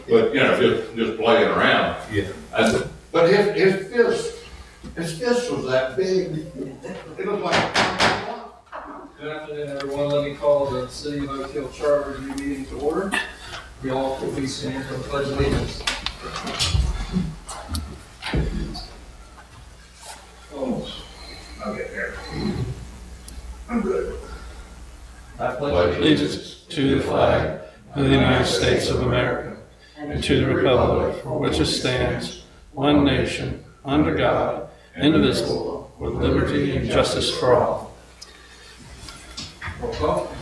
but, just playing around. Yeah. But his fist was that big. It was like. Good afternoon, everyone. Let me call the City of Oak Hill Charter Review meeting to order. We all please stand for the pledge of allegiance. Almost. I'll get there. I'm good. I pledge allegiance to the flag of the United States of America and to the republic for which it stands, one nation, under God, indivisible, with liberty and justice for all. Roll call.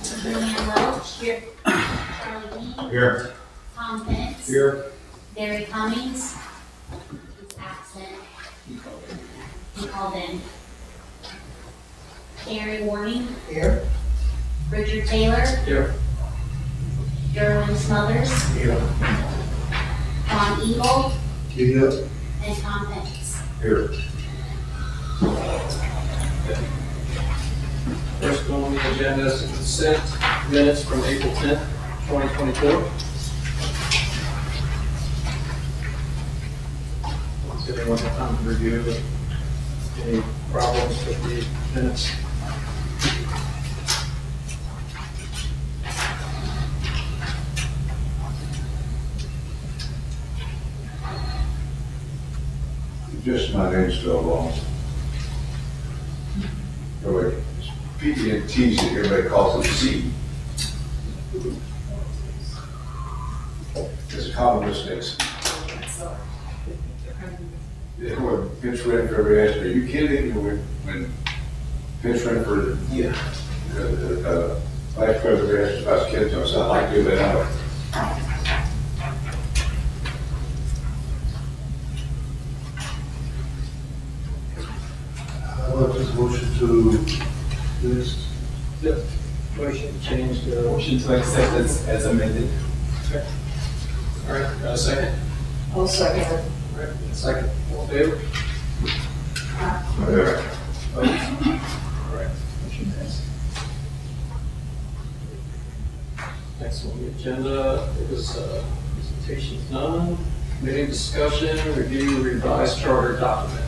Julian Welch. Here. Charlie Dean. Here. Tom Pitts. Here. Barry Cummings. He's absent. He called in. Gary Warning. Here. Richard Taylor. Here. Derwin Smothers. Here. Ron Eagle. Here. And Tom Pitts. Here. First on the agenda is to consent minutes from April 10th, 2024. Does anyone have time to review any problems with the minutes? Just my name's still wrong. Oh, wait. PDNTs, everybody calls it C. It's a common mistake. Yeah, when Vince Renfro asked me, you kidding me when Vince Renfro, vice president asked about kids, I said, I like to, but I don't. I'll just motion to this. Yep. Motion to change the. Motion to accept as amended. All right, got a second? I'll second it. All right, second. All in favor? Whatever. Opposed? All right, motion passed. Next on the agenda is presentations none. Committee discussion, review revised charter document.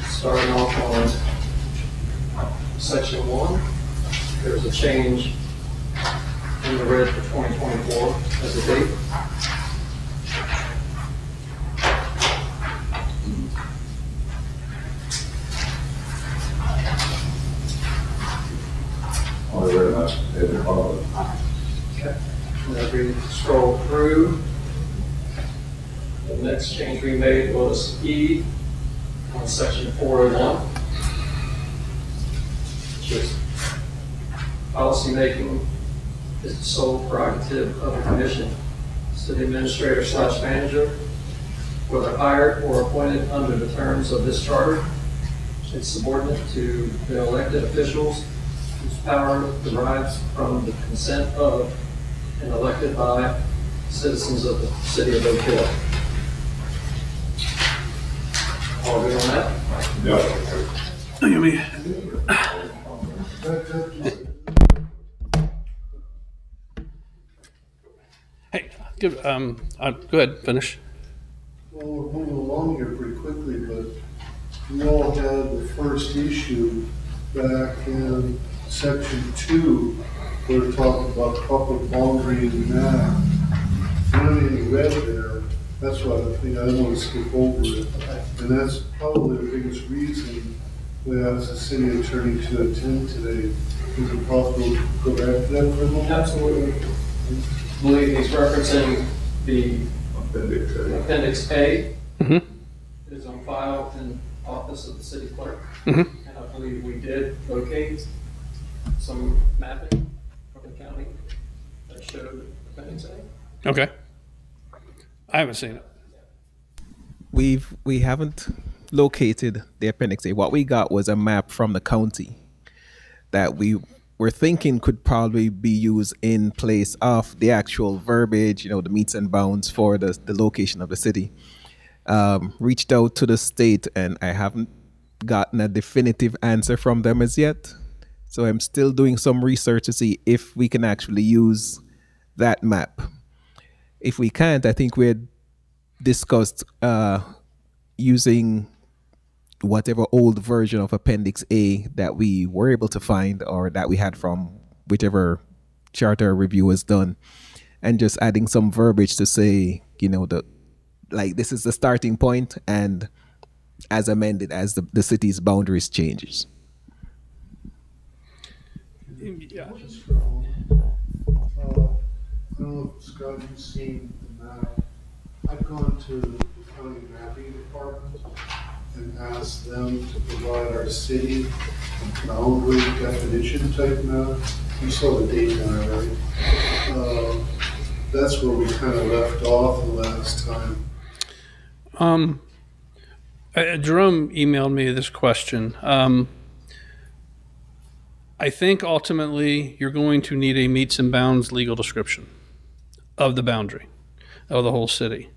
Starting off on section 1, there's a change in the red for 2024 as a date. Only very much, they didn't follow it. Okay. And as we scroll through, the next change we made was E on section 401, which is policymaking is the sole prerogative of the commission. City administrator / manager, whether hired or appointed under the terms of this charter, is subordinate to the elected officials whose power derives from the consent of and elected by citizens of the city of Oak Hill. All good on that? Hey, go ahead, finish. Well, we're moving along here pretty quickly, but we all had the first issue back in section 2, where it talked about public boundary and map. There wasn't any red there. That's what I think, I don't want to skip over it. And that's probably the biggest reason we asked the city attorney to attend today. Is it possible to go back to that for a moment? Absolutely. I believe he's referencing the Appendix A. Mhm. Is on file in office of the city clerk. Mhm. And I believe we did locate some mapping from the county that showed Appendix A. Okay. I haven't seen it. We haven't located the Appendix A. What we got was a map from the county that we were thinking could probably be used in place of the actual verbiage, the meets and bounds for the location of the city. reached out to the state, and I haven't gotten a definitive answer from them as yet. So I'm still doing some research to see if we can actually use that map. If we can't, I think we had discussed using whatever old version of Appendix A that we were able to find or that we had from whichever charter review was done, and just adding some verbiage to say, this is the starting point, and as amended as the city's boundaries changes. Yeah. I don't know if Scott, you've seen the map. I've gone to the county mapping department and asked them to provide our city a boundary definition type map. You saw the date on it, right? That's where we kind of left off the last time. Jerome emailed me this question. I think ultimately you're going to need a meets and bounds legal description of the boundary of the whole city.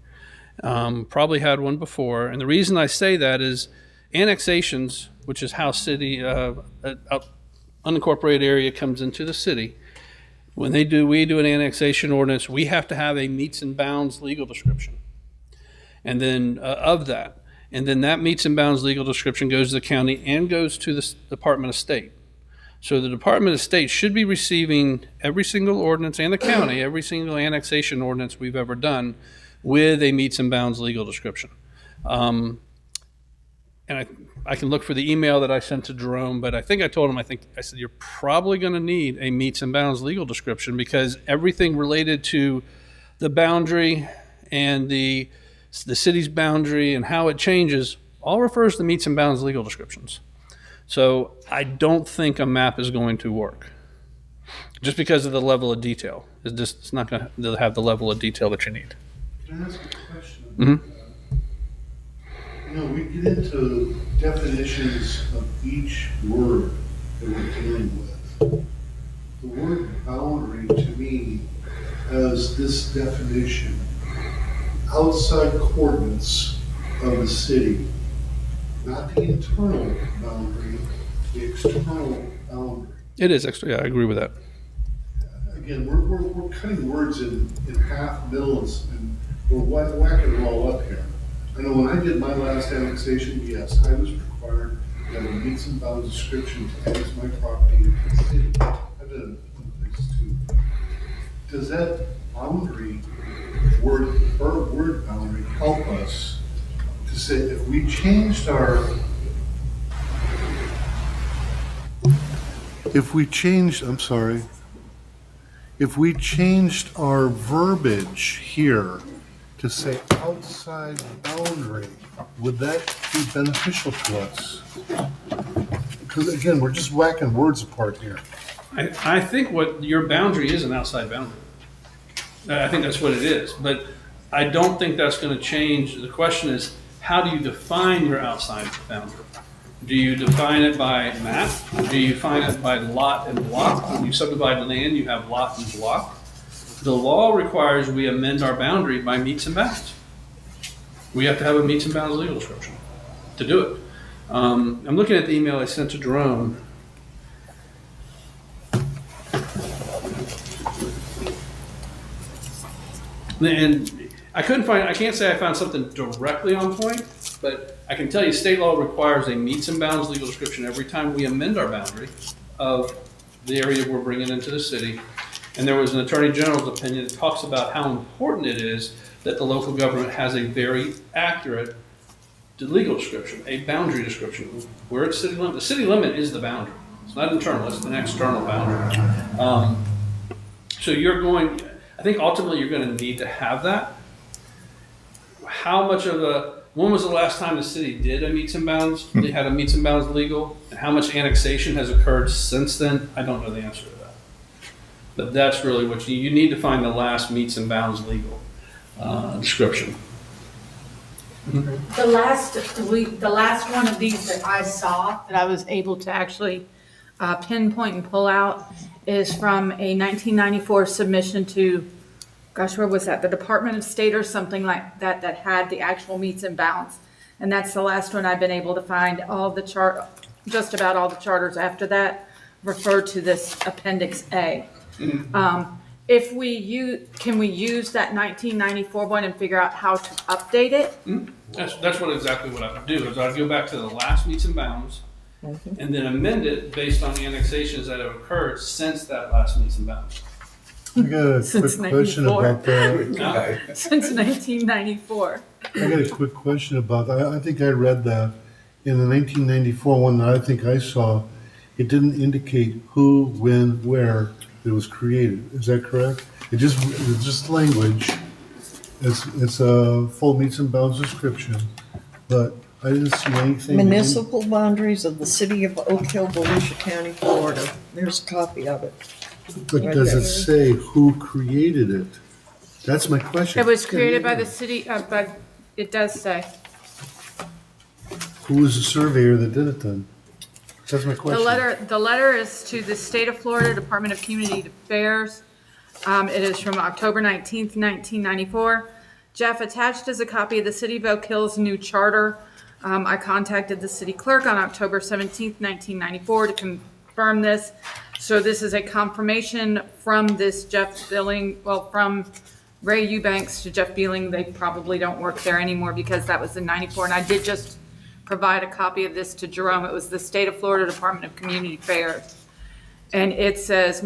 Probably had one before, and the reason I say that is annexations, which is how city unincorporated area comes into the city. When we do an annexation ordinance, we have to have a meets and bounds legal description, and then of that, and then that meets and bounds legal description goes to the county and goes to the Department of State. So the Department of State should be receiving every single ordinance, and the county, every single annexation ordinance we've ever done with a meets and bounds legal description. And I can look for the email that I sent to Jerome, but I think I told him, I said, you're probably going to need a meets and bounds legal description, because everything related to the boundary and the city's boundary and how it changes all refers to meets and bounds legal descriptions. So I don't think a map is going to work, just because of the level of detail. It's not going to have the level of detail that you need. Can I ask a question? Mm-hmm. We get into definitions of each word that we're dealing with. The word boundary to me has this definition: outside coordinates of the city, not the internal boundary, the external boundary. It is extra. Yeah, I agree with that. Again, we're cutting words in half, middle, and we're whacking them all up here. I know when I did my last annexation, yes, I was required to have a meets and bounds description to annex my property into the city. I've done it in places too. Does that boundary word boundary help us to say if we changed our verbiage here to say outside boundary, would that be beneficial to us? Because again, we're just whacking words apart here. I think what your boundary is an outside boundary. I think that's what it is, but I don't think that's going to change. The question is, how do you define your outside boundary? Do you define it by map? Do you define it by lot and block? When you subdivide the land, you have lot and block. The law requires we amend our boundary by meets and bounds. We have to have a meets and bounds legal description to do it. I'm looking at the email I sent to Jerome. And I can't say I found something directly on point, but I can tell you state law requires a meets and bounds legal description every time we amend our boundary of the area we're bringing into the city. And there was an Attorney General's opinion that talks about how important it is that the local government has a very accurate legal description, a boundary description. Where it's city limit, the city limit is the boundary. It's not internal, it's an external boundary. So I think ultimately you're going to need to have that. When was the last time the city did a meets and bounds? They had a meets and bounds legal, and how much annexation has occurred since then? I don't know the answer to that. But that's really what you need to find the last meets and bounds legal description. The last one of these that I saw, that I was able to actually pinpoint and pull out, is from a 1994 submission to gosh, where was that? The Department of State or something like that, that had the actual meets and bounds. And that's the last one I've been able to find. All the just about all the charters after that refer to this Appendix A. If can we use that 1994 one and figure out how to update it? That's exactly what I would do, is I'd go back to the last meets and bounds and then amend it based on the annexations that have occurred since that last meets and bounds. I got a Since quick question 94. about that. Now, Since 1994. I got a quick question about that. I think I read that in the 1994 one that I think I saw, it didn't indicate who, when, where it was created. Is that correct? It's just language. It's a full meets and bounds description, but I didn't see anything. Municipal boundaries of the city of Oak Hill, Volusia County, Florida. There's a copy of it. But does it say who created it? That's my question. It was created by the city, but it does say. Who was the surveyor that did it then? That's my question. The letter is to the State of Florida Department of Community Affairs. It is from October 19th, 1994. Jeff, attached is a copy of the City of Oak Hill's new charter. I contacted the city clerk on October 17th, 1994 to confirm this. So this is a confirmation from this Jeff Billing, from Ray Eubanks to Jeff Beeling. They probably don't work there anymore because that was in 94. And I did just provide a copy of this to Jerome. It was the State of Florida Department of Community Affairs. And it says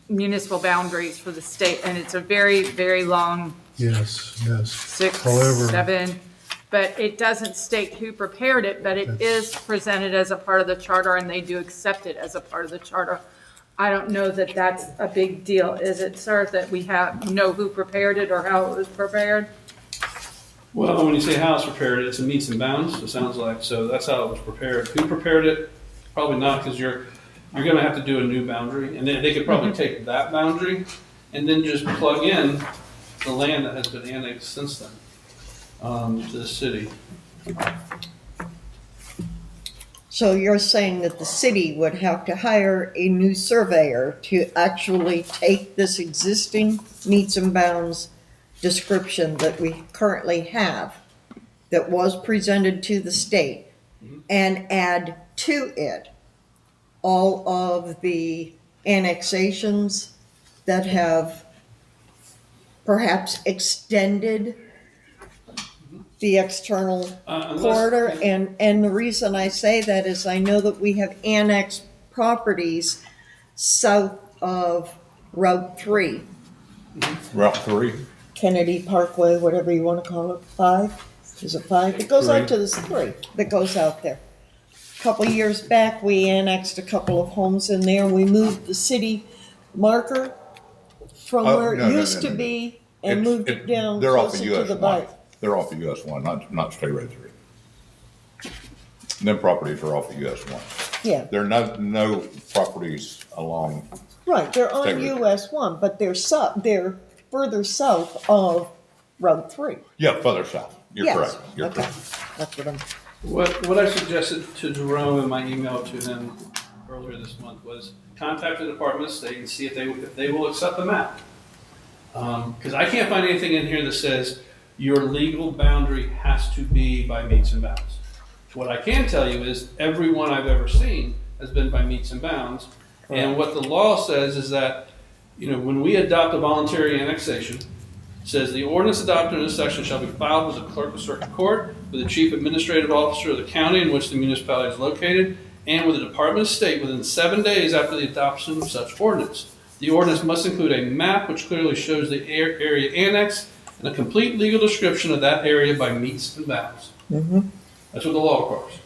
municipal boundaries for the state. And it's a very, very long Yes. 6, However- 7, but it doesn't state who prepared it, but it is presented as a part of the charter and they do accept it as a part of the charter. I don't know that that's a big deal, is it, sir, that we know who prepared it or how it was prepared? well, when you say how it's prepared, it's a meets and bounds, it sounds like, so that's how it was prepared. Who prepared it? Probably not, because you're gonna have to do a new boundary, and then they could probably take that boundary and then just plug in the land that has been annexed since then, to the city. So you're saying that the city would have to hire a new surveyor to actually take this existing meets and bounds description that we currently have, that was presented to the state, and add to it all of the annexations that have perhaps extended the external Unless- corridor, and the reason I say that is I know that we have annexed properties south of Route 3, Route 3. Kennedy Parkway, whatever you want to call it, 5? Is it 5? It goes out to this 3 that goes out there. A couple of years back, we annexed a couple of homes in there. We moved the city marker from Oh, where no, it no, used no, to no. be and moved it down They're off closer of to US the 1. bike. They're off of US 1, not State Road 3. Them properties are off of US 1. Yeah, There are no properties along, right, they're on State Road. US 1, but they're further south of Road 3. yeah, further south. You're Yes, correct. You're okay. correct. That's what I'm, What I suggested to Jerome in my email to him earlier this month was contact the Department of State and see if they will accept the map. Because I can't find anything in here that says your legal boundary has to be by meets and bounds. What I can tell you is every one I've ever seen has been by meets and bounds. And what the law says is that, when we adopt a voluntary annexation, it says the ordinance adopted in this section shall be filed with the clerk of circuit court, with the chief administrative officer of the county in which the municipality is located, and with the Department of State within 7 days after the adoption of such ordinance. The ordinance must include a map which clearly shows the area annexed and a complete legal description of that area by meets and bounds. That's what the law requires.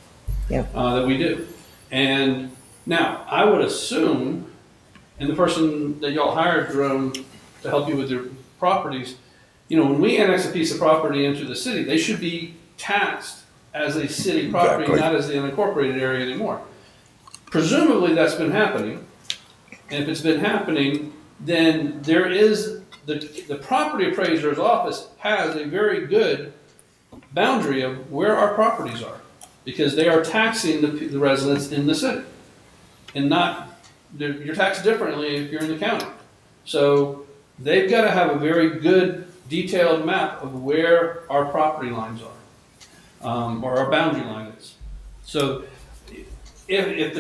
Yeah. That we do. And now, I would assume, and the person that y'all hired, Jerome, to help you with your properties, when we annex a piece of property into the city, they should be taxed as a city property, Exactly. not as the unincorporated area anymore. Presumably, that's been happening. And if it's been happening, then there is, the property appraiser's office has a very good boundary of where our properties are, because they are taxing the residents in the city. And you're taxed differently if you're in the county. So they've got to have a very good detailed map of where our property lines are, or our boundary line is. So if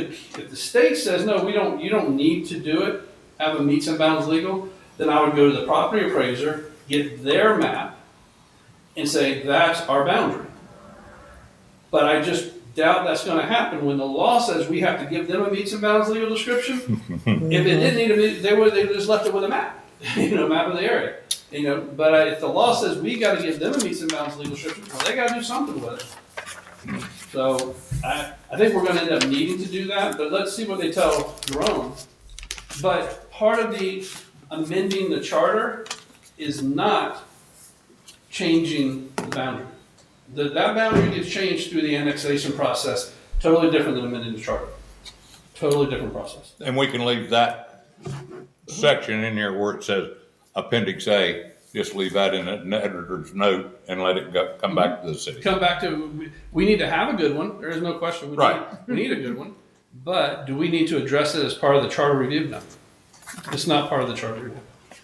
the state says, no, you don't need to do it, have a meets and bounds legal, then I would go to the property appraiser, get their map, and say, that's our boundary. But I just doubt that's gonna happen when the law says we have to give them a meets and bounds legal description. If it didn't need a meet, they would just left it with a map, map of the area. But if the law says we gotta give them a meets and bounds legal description, well, they gotta do something with it. So I think we're gonna end up needing to do that, but let's see what they tell Jerome. But part of the amending the charter is not changing the boundary. That boundary gets changed through the annexation process, totally different than amending the charter. Totally different process. And we can leave that section in there where it says Appendix A, just leave that in an editor's note and let it come back to the city. Come back to, we need to have a good one, there is no question. We need a good one, but do we need to address it as part of the charter review? No. It's not part of the charter review.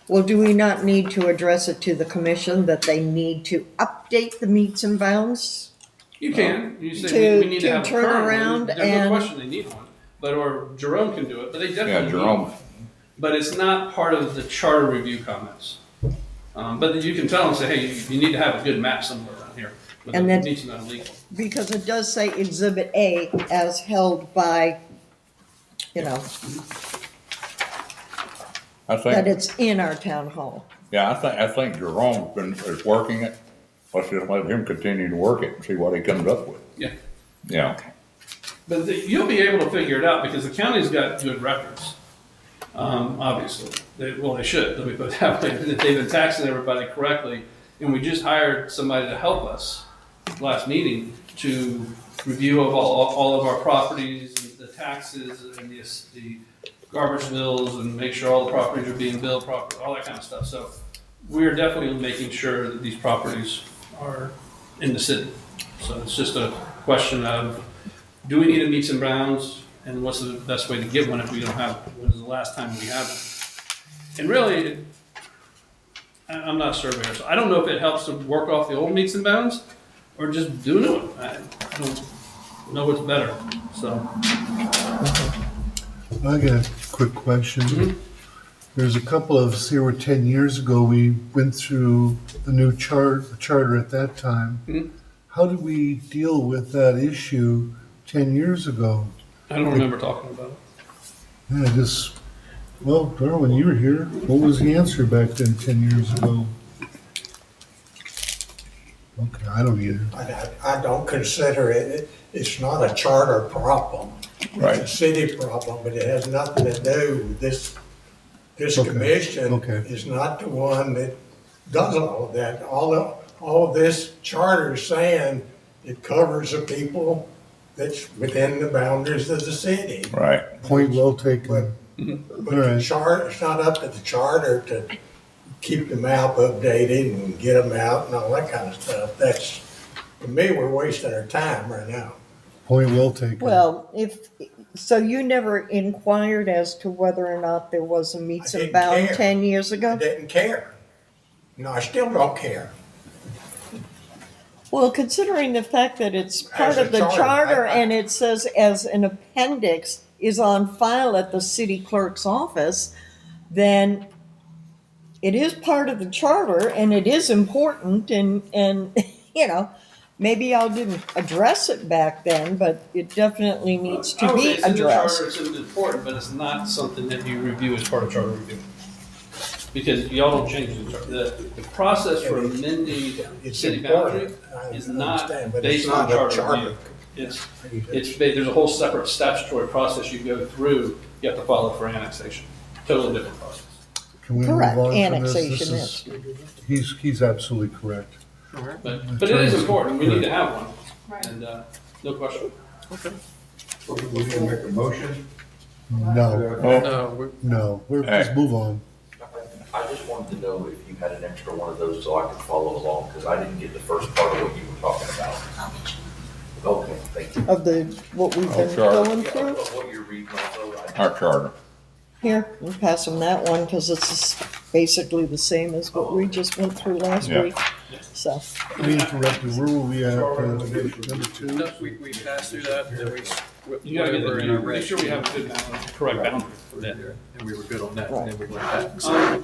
Well, do we not need to address it to the commission that they need to update the meets and bounds? You can, you say we need to have a turn current around one. There's no and- question they need one, or Jerome can do it, but they definitely Yeah, need Jerome. one. But it's not part of the charter review comments. But you can tell them, say, hey, you need to have a good map somewhere around here. But And it then- needs to be legal. Because it does say Exhibit A as held by, I that think, it's in our town hall. yeah, I think Jerome's is working it. Let's just let him continue to work it and see what he comes up with. Yeah. Yeah. But you'll be able to figure it out because the county's got good records. Obviously, they should. Let me put it that way. That they've been taxing everybody correctly, and we just hired somebody to help us last meeting to review of all of our properties, and the taxes, and the garbage bills, and make sure all the properties are being billed properly, all that kind of stuff. So we're definitely making sure that these properties are in the city. So it's just a question of, do we need a meets and bounds, and what's the best way to get one if we don't have one? When was the last time we had one? And really, I'm not a surveyor, so I don't know if it helps to work off the old meets and bounds or just do a new one. I don't know what's better, so. I got a quick question. Mhm. There's a couple of us here, 10 years ago, we went through the new charter at that time. Mhm. How did we deal with that issue 10 years ago? I don't remember talking about it. Yeah, well, Darwin, you were here. What was the answer back then 10 years ago? Okay, I don't either. I don't consider it's not a charter problem. Right. It's a city problem, but it has nothing to do with this. This Okay, commission okay. is not the one that does all of that. All of this charter is saying it covers the people that's within the boundaries of the city. Right. Point well taken. But All right. the charter, it's not up to the charter to keep the map updated and get them out and all that kind of stuff. That's, to me, we're wasting our time right now. Point well taken. Well, so you never inquired as to whether or not there was a meets I and didn't bound care. 10 years I ago? didn't care. No, I still don't care. Well, considering the fact that it's part As a of the charter, charter I- and it says as an appendix is on file at the city clerk's office, then it is part of the charter and it is important and maybe y'all didn't address it back then, but it definitely needs I to would say be it's in the addressed. charter, it's important, but it's not something that you review as part of charter review. Because y'all don't change the charter. The process for amending It's city boundary important. I is not understand, but it's based on not a charter review. There's a whole separate statutory process you go through. You have to follow for annexation. Totally different process. Can we Correct. move on from this? Annexation This is- He's absolutely correct. But it is important. We need to have one. And, no question. We can make a motion. No, no, we're, just move on. I just wanted to know if you had an extra one of those so I could follow along, because I didn't get the first part of what you were talking about. I'll get you. Okay, thank you. Of what we've been charter. going Yeah, through. of what you're reading also, Our charter. Here, we'll pass them that one because it's basically the same as what we just went through last Yeah. week. So, We interrupted, where were we at, number two? No, we passed through that, and then You gotta get went over the, in our make red sure we have a good correct boundary. and we were good on that, and then we went back.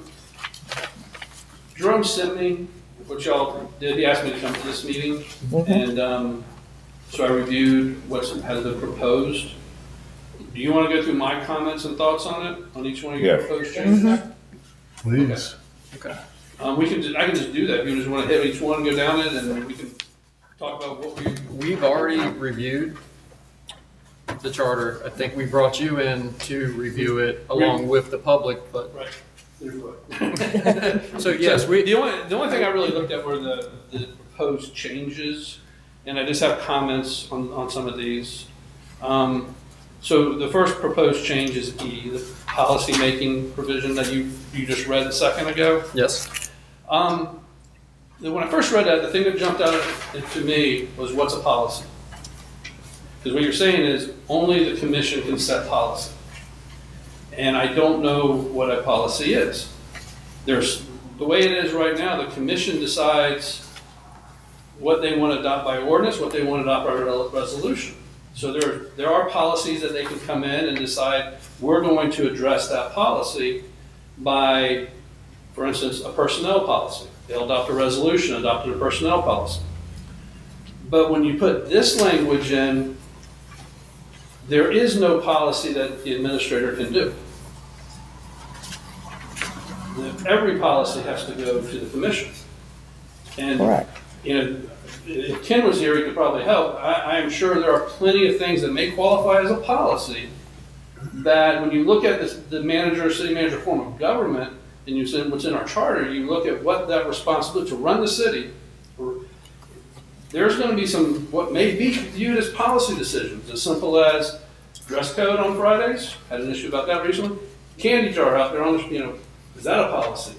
Jerome sent me what y'all did. He asked me to come to this meeting, and so I reviewed has been proposed. Do you want to go through my comments and thoughts on it, on each one of your Yes. proposed changes? Please. Okay. I can just do that. If you just want to hit each one, go down it, and we can talk about what We've already reviewed the charter. I think we brought you in to review it along with the public, but. Right. There's what. So yes, The only thing I really looked at were the proposed changes, and I just have comments on some of these. So the first proposed change is E, the policy-making provision that you just read a second ago. yes, When I first read that, the thing that jumped out to me was what's a policy? Because what you're saying is only the commission can set policy. And I don't know what a policy is. The way it is right now, the commission decides what they want to adopt by ordinance, what they want to adopt by resolution. So there are policies that they can come in and decide, we're going to address that policy by, for instance, a personnel policy. They'll adopt a resolution, adopting a personnel policy. But when you put this language in, there is no policy that the administrator can do. Every policy has to go to the commission. And, correct. If Ken was here, he could probably help. I am sure there are plenty of things that may qualify as a policy that when you look at the manager, city manager form of government, and you say what's in our charter, you look at what that responsibility to run the city, there's going to be some, what may be viewed as policy decisions, as simple as dress code on Fridays, had an issue about that recently, candy jar out there on the, is that a policy?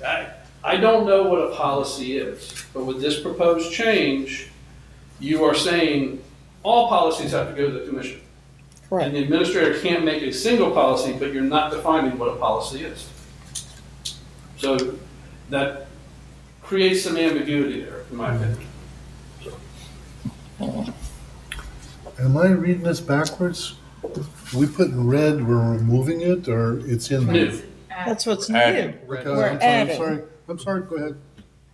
I don't know what a policy is, but with this proposed change, you are saying all policies have to go to the commission. And Correct. the administrator can't make a single policy, but you're not defining what a policy is. So that creates some ambiguity there, in my opinion. Am I reading this backwards? We put in red, we're removing it, or it's in there? New. That's what's Adding. new. Okay, We're I'm adding. sorry, I'm sorry, go ahead.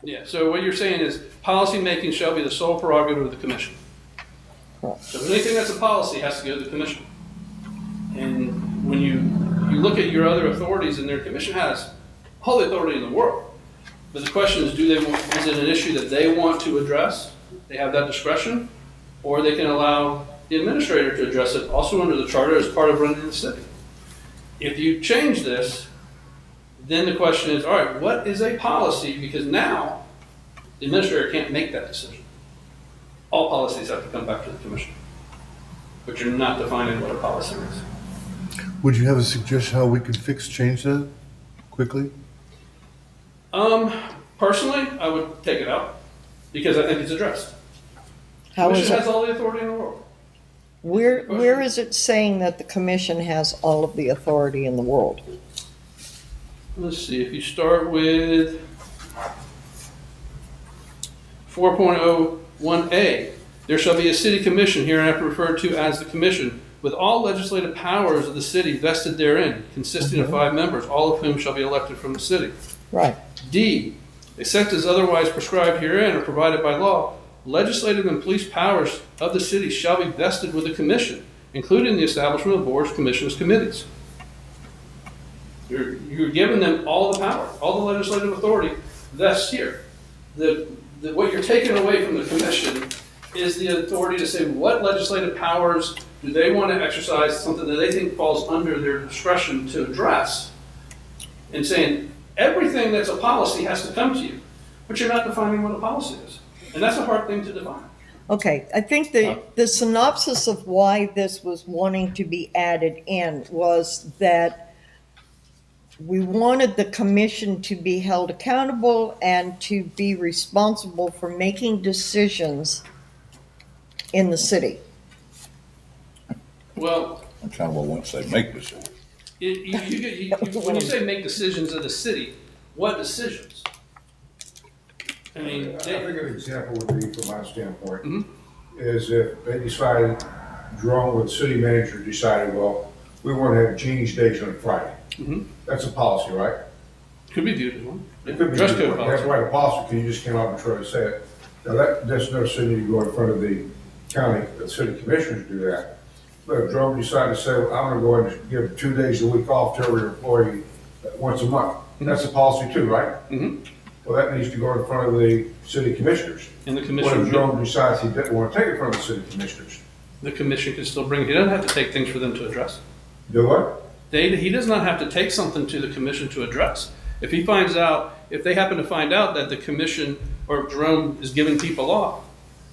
Yeah, so what you're saying is policy making shall be the sole prerogative of the commission. Correct. So anything that's a policy has to go to the commission. And when you look at your other authorities, and their commission has all the authority in the world. But the question is, is it an issue that they want to address? They have that discretion, or they can allow the administrator to address it also under the charter as part of running the city. If you change this, then the question is, all right, what is a policy? Because now the administrator can't make that decision. All policies have to come back to the commission. But you're not defining what a policy is. Would you have a suggestion how we could change that quickly? Personally, I would take it out because I think it's addressed. How is Commission has it, all the authority in the world. where is it saying that the commission has all of the authority in the world? Let's see, if you start with 4.01A, there shall be a city commission hereinafter referred to as the commission, with all legislative powers of the city vested therein, consisting of 5 members, all of whom shall be elected from the city. Right. D, except as otherwise prescribed herein or provided by law, legislative and police powers of the city shall be vested with the commission, including the establishment of boards, commissions, committees. You're giving them all the power, all the legislative authority vests here. What you're taking away from the commission is the authority to say what legislative powers do they want to exercise, something that they think falls under their discretion to address, and saying everything that's a policy has to come to you, but you're not defining what a policy is. And that's a hard thing to define. Okay, I think the synopsis of why this was wanting to be added in was that we wanted the commission to be held accountable and to be responsible for making decisions in the city. Well, Accountable once they make decisions. When you say make decisions of the city, what decisions? I mean, I think an example would be, from my standpoint, Mhm. is if they decided, Jerome with the city manager decided, well, we want to have Jean's Days on Friday. Mhm. That's a policy, right? could be viewed as one. It could be. Dress code You have policy. to write a policy, because you just came out and tried to say it. Now, that doesn't necessarily need to go in front of the county, the city commissioners do that. But if Jerome decided to say, well, I'm gonna go ahead and give 2 days a week off to every employee once a month, that's a policy too, right? Mhm. Well, that needs to go in front of the city commissioners. And the What commission, if Jerome decides he didn't want to take it from the city commissioners? the commission can still bring it. He doesn't have to take things for them to address. Do what? He does not have to take something to the commission to address. If he finds out, if they happen to find out that the commission or Jerome is giving people off,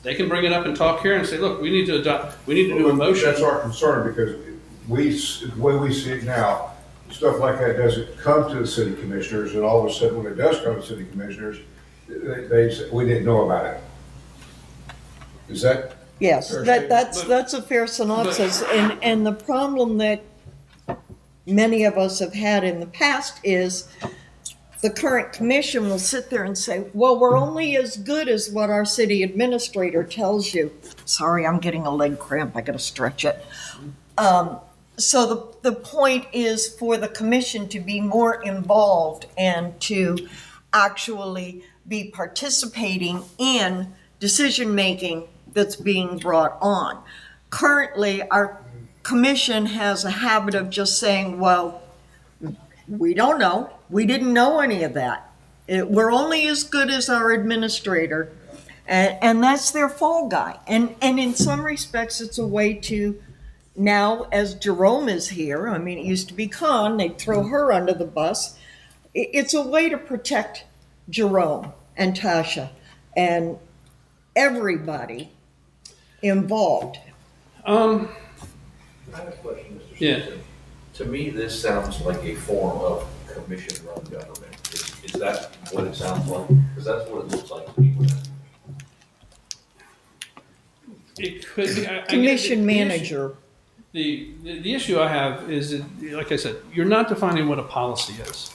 they can bring it up and talk here and say, look, we need to do a motion. That's our concern, because the way we see it now, stuff like that doesn't come to the city commissioners, and all of a sudden, when it does come to city commissioners, they say, we didn't know about it. Is that? Yes, Fair that's a fair synopsis, and the problem that many of us have had in the past is the current commission will sit there and say, well, we're only as good as what our city administrator tells you. Sorry, I'm getting a leg cramp, I gotta stretch it. So the point is for the commission to be more involved and to actually be participating in decision-making that's being brought on. Currently, our commission has a habit of just saying, well, we don't know. We didn't know any of that. We're only as good as our administrator, and that's their fall guy. And in some respects, it's a way to, now as Jerome is here, I mean, it used to be Con, they'd throw her under the bus. It's a way to protect Jerome and Tasha and everybody involved. I have a question, Mr. Yeah. Simpson. To me, this sounds like a form of commission-run government. Is that what it sounds like? Because that's what it looks like to me. It could be. I get Commission the issue. manager. The issue I have is, that, like I said, you're not defining what a policy is.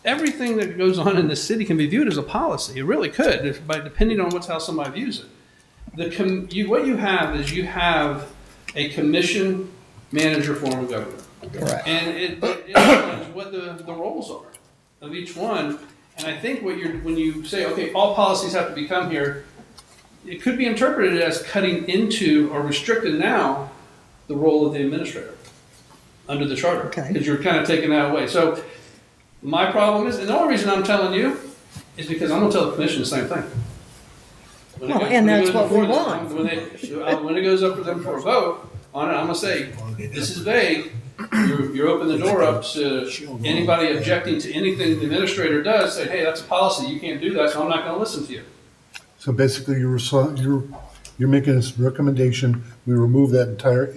Everything that goes on in the city can be viewed as a policy. It really could, depending on how somebody views it. What you have is you have a commission manager form of government. Correct. And it outlines what the roles are of each one. And I think when you say, okay, all policies have to become here, it could be interpreted as cutting into or restricting now the role of the administrator under the charter. Okay. Because you're kind of taking that away. So my problem is, and the only reason I'm telling you is because I'm going to tell the commission the same thing. And that's what we want. When it goes up for them for a vote on it, I'm going to say, this is vague. You're opening the door up to anybody objecting to anything the administrator does, say, hey, that's a policy, you can't do that, so I'm not going to listen to you. So basically, you're making this recommendation, we remove that entire.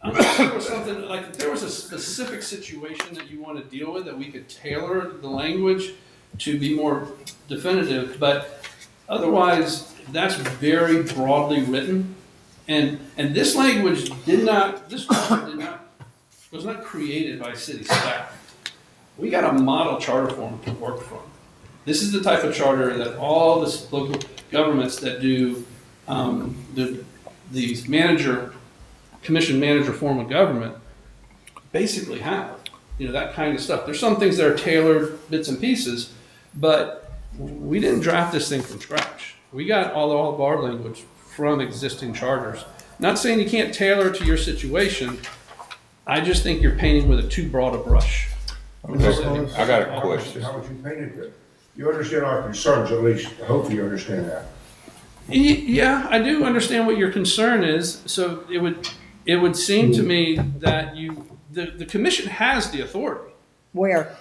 I'm not sure there was something, like, if there was a specific situation that you want to deal with, that we could tailor the language to be more definitive, but otherwise, that's very broadly written. And this language was not created by city staff. We got a model charter form to work from. This is the type of charter that all the local governments that do the commission manager form of government basically have. That kind of stuff. There's some things that are tailored bits and pieces, but we didn't draft this thing from scratch. We got all of our language from existing charters. Not saying you can't tailor it to your situation. I just think you're painting with a too broad a brush. Okay, I got a question. How would you paint it good? You understand our concerns, at least, hopefully you understand that. Yeah, I do understand what your concern is. So it would seem to me that the commission has the authority. Where?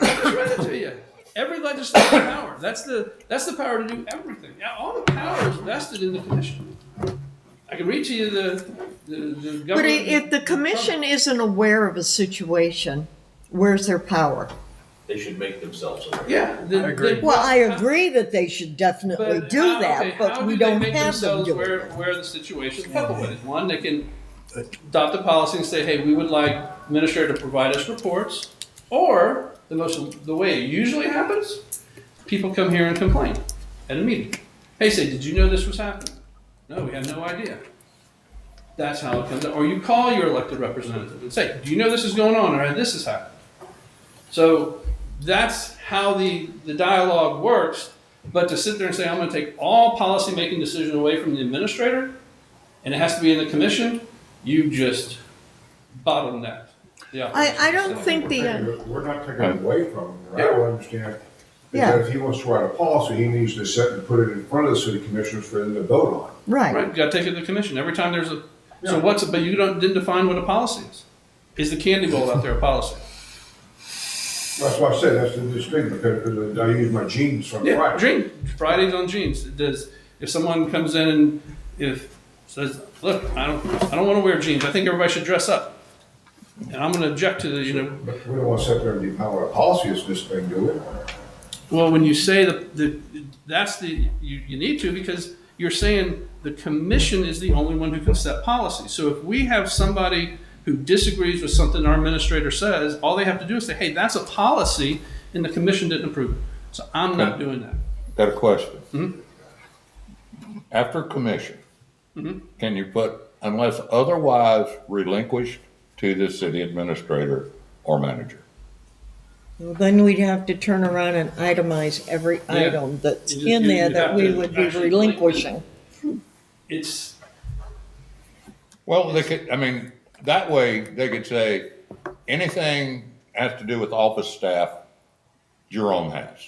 I just read it to you. Every legislative power. That's the power to do everything. Yeah, all the power is vested in the commission. I can read to you the government. But if the commission isn't aware of a situation, where's their power? They should make themselves aware. Yeah, I agree. Well, I agree that they should definitely do that, but we don't have them do it. Where the situation is. A couple ways. One, they can adopt a policy and say, hey, we would like administrator to provide us reports, or the way it usually happens, people come here and complain at a meeting. Hey, say, did you know this was happening? No, we had no idea. That's how it comes out. Or you call your elected representative and say, do you know this is going on, or this has happened? So that's how the dialogue works. But to sit there and say, I'm going to take all policy-making decision away from the administrator, and it has to be in the commission, you just bottleneck the operation. I don't think the, We're not taking it away from him. I don't understand. Yeah. Because if he wants to write a policy, he needs to set and put it in front of the city commissioners for them to vote on. right. Right, you gotta take it to the commission. Every time there's a, so but you didn't define what a policy is. Is the candy bowl out there a policy? That's why I said that's the distinct, because I use my jeans from Friday. Fridays on jeans. If someone comes in and says, look, I don't wanna wear jeans, I think everybody should dress up. And I'm gonna object to the, But we don't want to sit there and define what a policy is this thing, do we? well, when you say you need to, because you're saying the commission is the only one who can set policy. So if we have somebody who disagrees with something our administrator says, all they have to do is say, hey, that's a policy, and the commission didn't approve it. So I'm not doing that. Got a question. Mm-hmm. After commission, Mhm. can you put, unless otherwise relinquished to the city administrator or manager? Well, then we'd have to turn around and itemize every Yeah. item that's You just- in you- there you that have we to would be actually relinquishing. It's, Well, they could, I mean, that way they could say, anything has to do with office staff, Jerome has.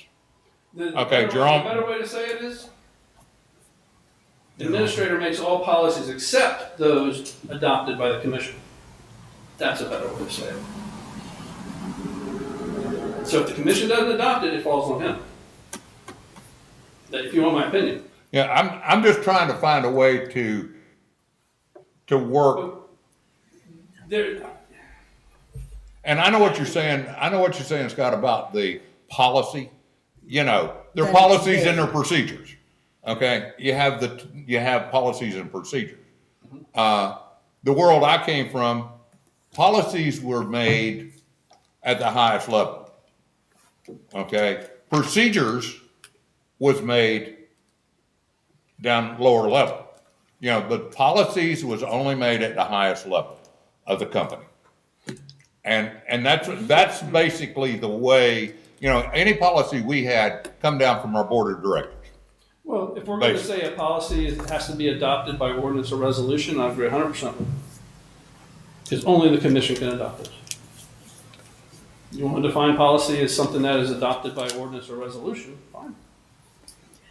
Okay, Jerome. The better way to say it is, the administrator makes all policies except those adopted by the commission. That's a better way to say it. So if the commission doesn't adopt it, it falls on him. If you want my opinion. Yeah, I'm just trying to find a way to work, There, and I know what you're saying, Scott, about the policy. There are That's policies big. and there are procedures. Okay, you have policies and procedures. The world I came from, policies were made at the highest level. Okay, procedures was made down lower level. But policies was only made at the highest level of the company. And that's basically the way, any policy we had come down from our board of directors. well, if we're going to say a policy has to be adopted by ordinance or resolution, I agree 100% with you. Because only the commission can adopt it. You want to define policy as something that is adopted by ordinance or resolution, fine.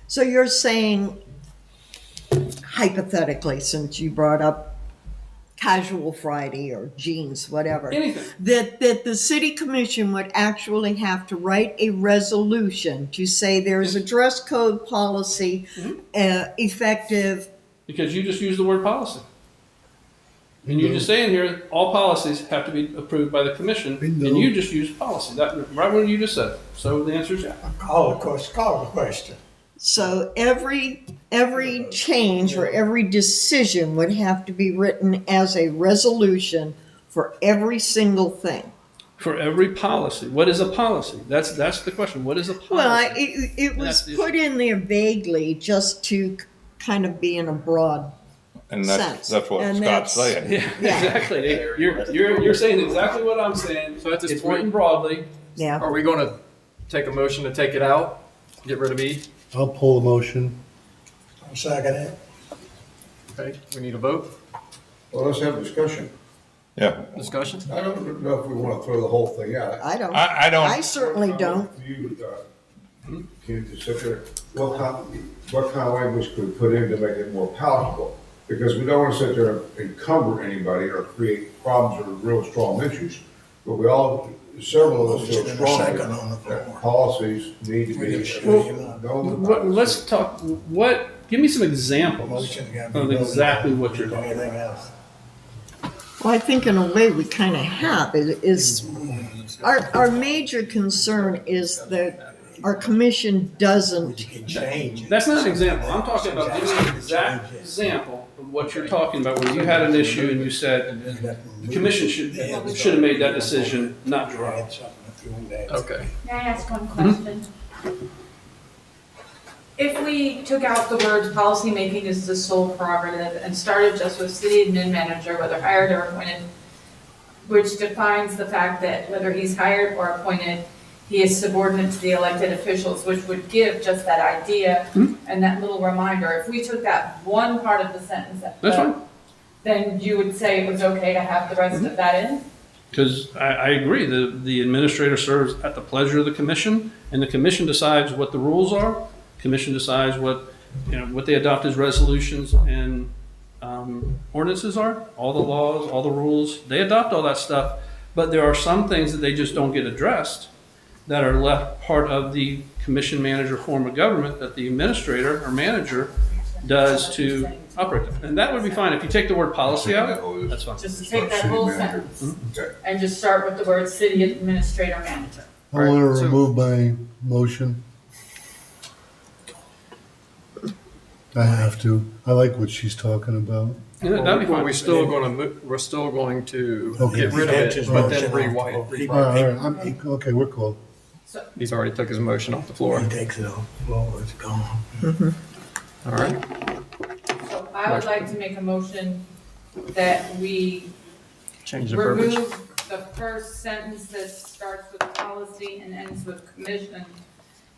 So you're saying, hypothetically, since you brought up casual Friday or jeans, whatever, Anything. that the city commission would actually have to write a resolution to say there's a dress code policy effective. Because you just used the word policy. And you just saying here, all policies have to be approved by the commission, and you just used policy, that, right what you just said. So the answer is yeah. Call the question. So every change or every decision would have to be written as a resolution for every single thing. For every policy. What is a policy? That's the question. What is a policy? Well, it was That's the put in there vaguely just to kind of be in a broad And sense. that's what And Scott's that's- saying. Yeah, Yeah. exactly. You're saying exactly what I'm saying. So at this It's point- written broadly. Yeah. Are we gonna take a motion to take it out, get rid of E? I'll pull the motion. I'll second it. Okay, we need a vote, Well, let's have a discussion. Yeah. discussion? I don't know if we want to throw the whole thing out. I don't. I don't. I certainly don't. You, can you sit there, what kind of language could we put in to make it more palatable? Because we don't want to sit there and encumber anybody or create problems or real strong issues. But several of us feel Motion and a strongly second on the floor. that policies need to be known. Let's talk, give me some examples Motion gotta be of voted exactly on. what you're talking about. Anything else? Well, I think in a way we kind of have. Our major concern is that our commission doesn't. You can change it. That's not an example. I'm talking about giving me an exact example what you're talking about, when you had an issue and you said the commission should have made that decision, not Jerome. Okay. May I ask one question? If we took out the words policymaking is the sole prerogative and started just with city admin manager, whether hired or appointed, which defines the fact that whether he's hired or appointed, he is subordinate to the elected officials, which would give just that idea and that little reminder. If we took that one part of the sentence, That's fine. then you would say it was okay to have the rest of that in? Because I agree, the administrator serves at the pleasure of the commission, and the commission decides what the rules are. Commission decides what they adopt as resolutions and ordinances are, all the laws, all the rules. They adopt all that stuff, but there are some things that they just don't get addressed that are left part of the commission manager form of government that the administrator or manager does to operate them. And that would be fine. If you take the word policy out, that's fine. Just take that whole sentence and just start with the word city administrator manager. I want to remove my motion. I have to. I like what she's talking about. Yeah, that'd be fine. We're still going to Okay. get rid of it, but then rewrite. All right, okay, we're cool. He's already took his motion off the floor. He takes it off the floor, it's gone. All right. So I would like to make a motion that we Change the verbiage. remove the first sentence that starts with policy and ends with commission,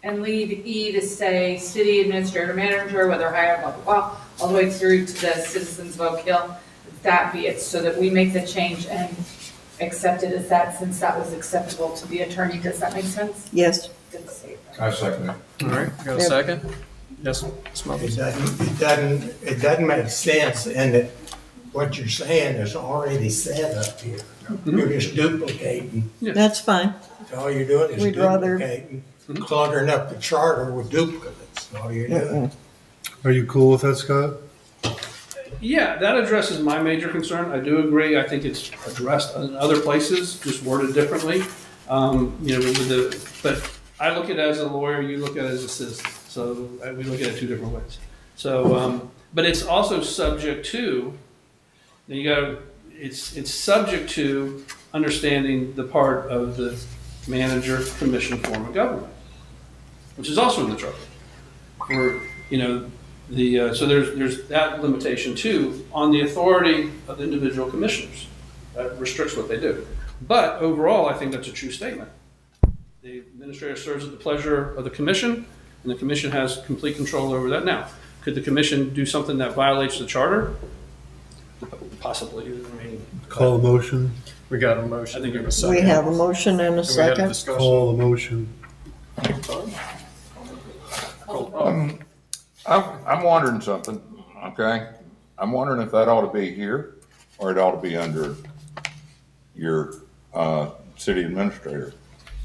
and leave E to say city administrator manager, whether hired, blah, blah, blah, all the way through to the citizens of Oak Hill. That be it, so that we make the change and accept it as that, since that was acceptable to the attorney. Does that make sense? Yes. Didn't say that. I second it. All right, got a second? Yes, Ms. Smothers. It doesn't make sense in that what you're saying is already said up here. You're just duplicating. That's fine. All you're doing is We'd rather- duplicating, cluttering up the charter with duplicates. All you're doing. Are you cool with that, Scott? Yeah, that addresses my major concern. I do agree. I think it's addressed in other places, just worded differently. But I look at it as a lawyer, you look at it as a citizen. So we look at it two different ways. So, but it's also subject to, it's subject to understanding the part of the manager commission form of government, which is also in the charter. So there's that limitation too on the authority of the individual commissioners. That restricts what they do. But overall, I think that's a true statement. The administrator serves at the pleasure of the commission, and the commission has complete control over that. Now, could the commission do something that violates the charter? Possibly. I mean, Call the motion. We got a motion. I think and a We second. have a motion and a And we had a second. discussion. Call the motion. I'm wondering something, okay? I'm wondering if that ought to be here or it ought to be under your, city administrator.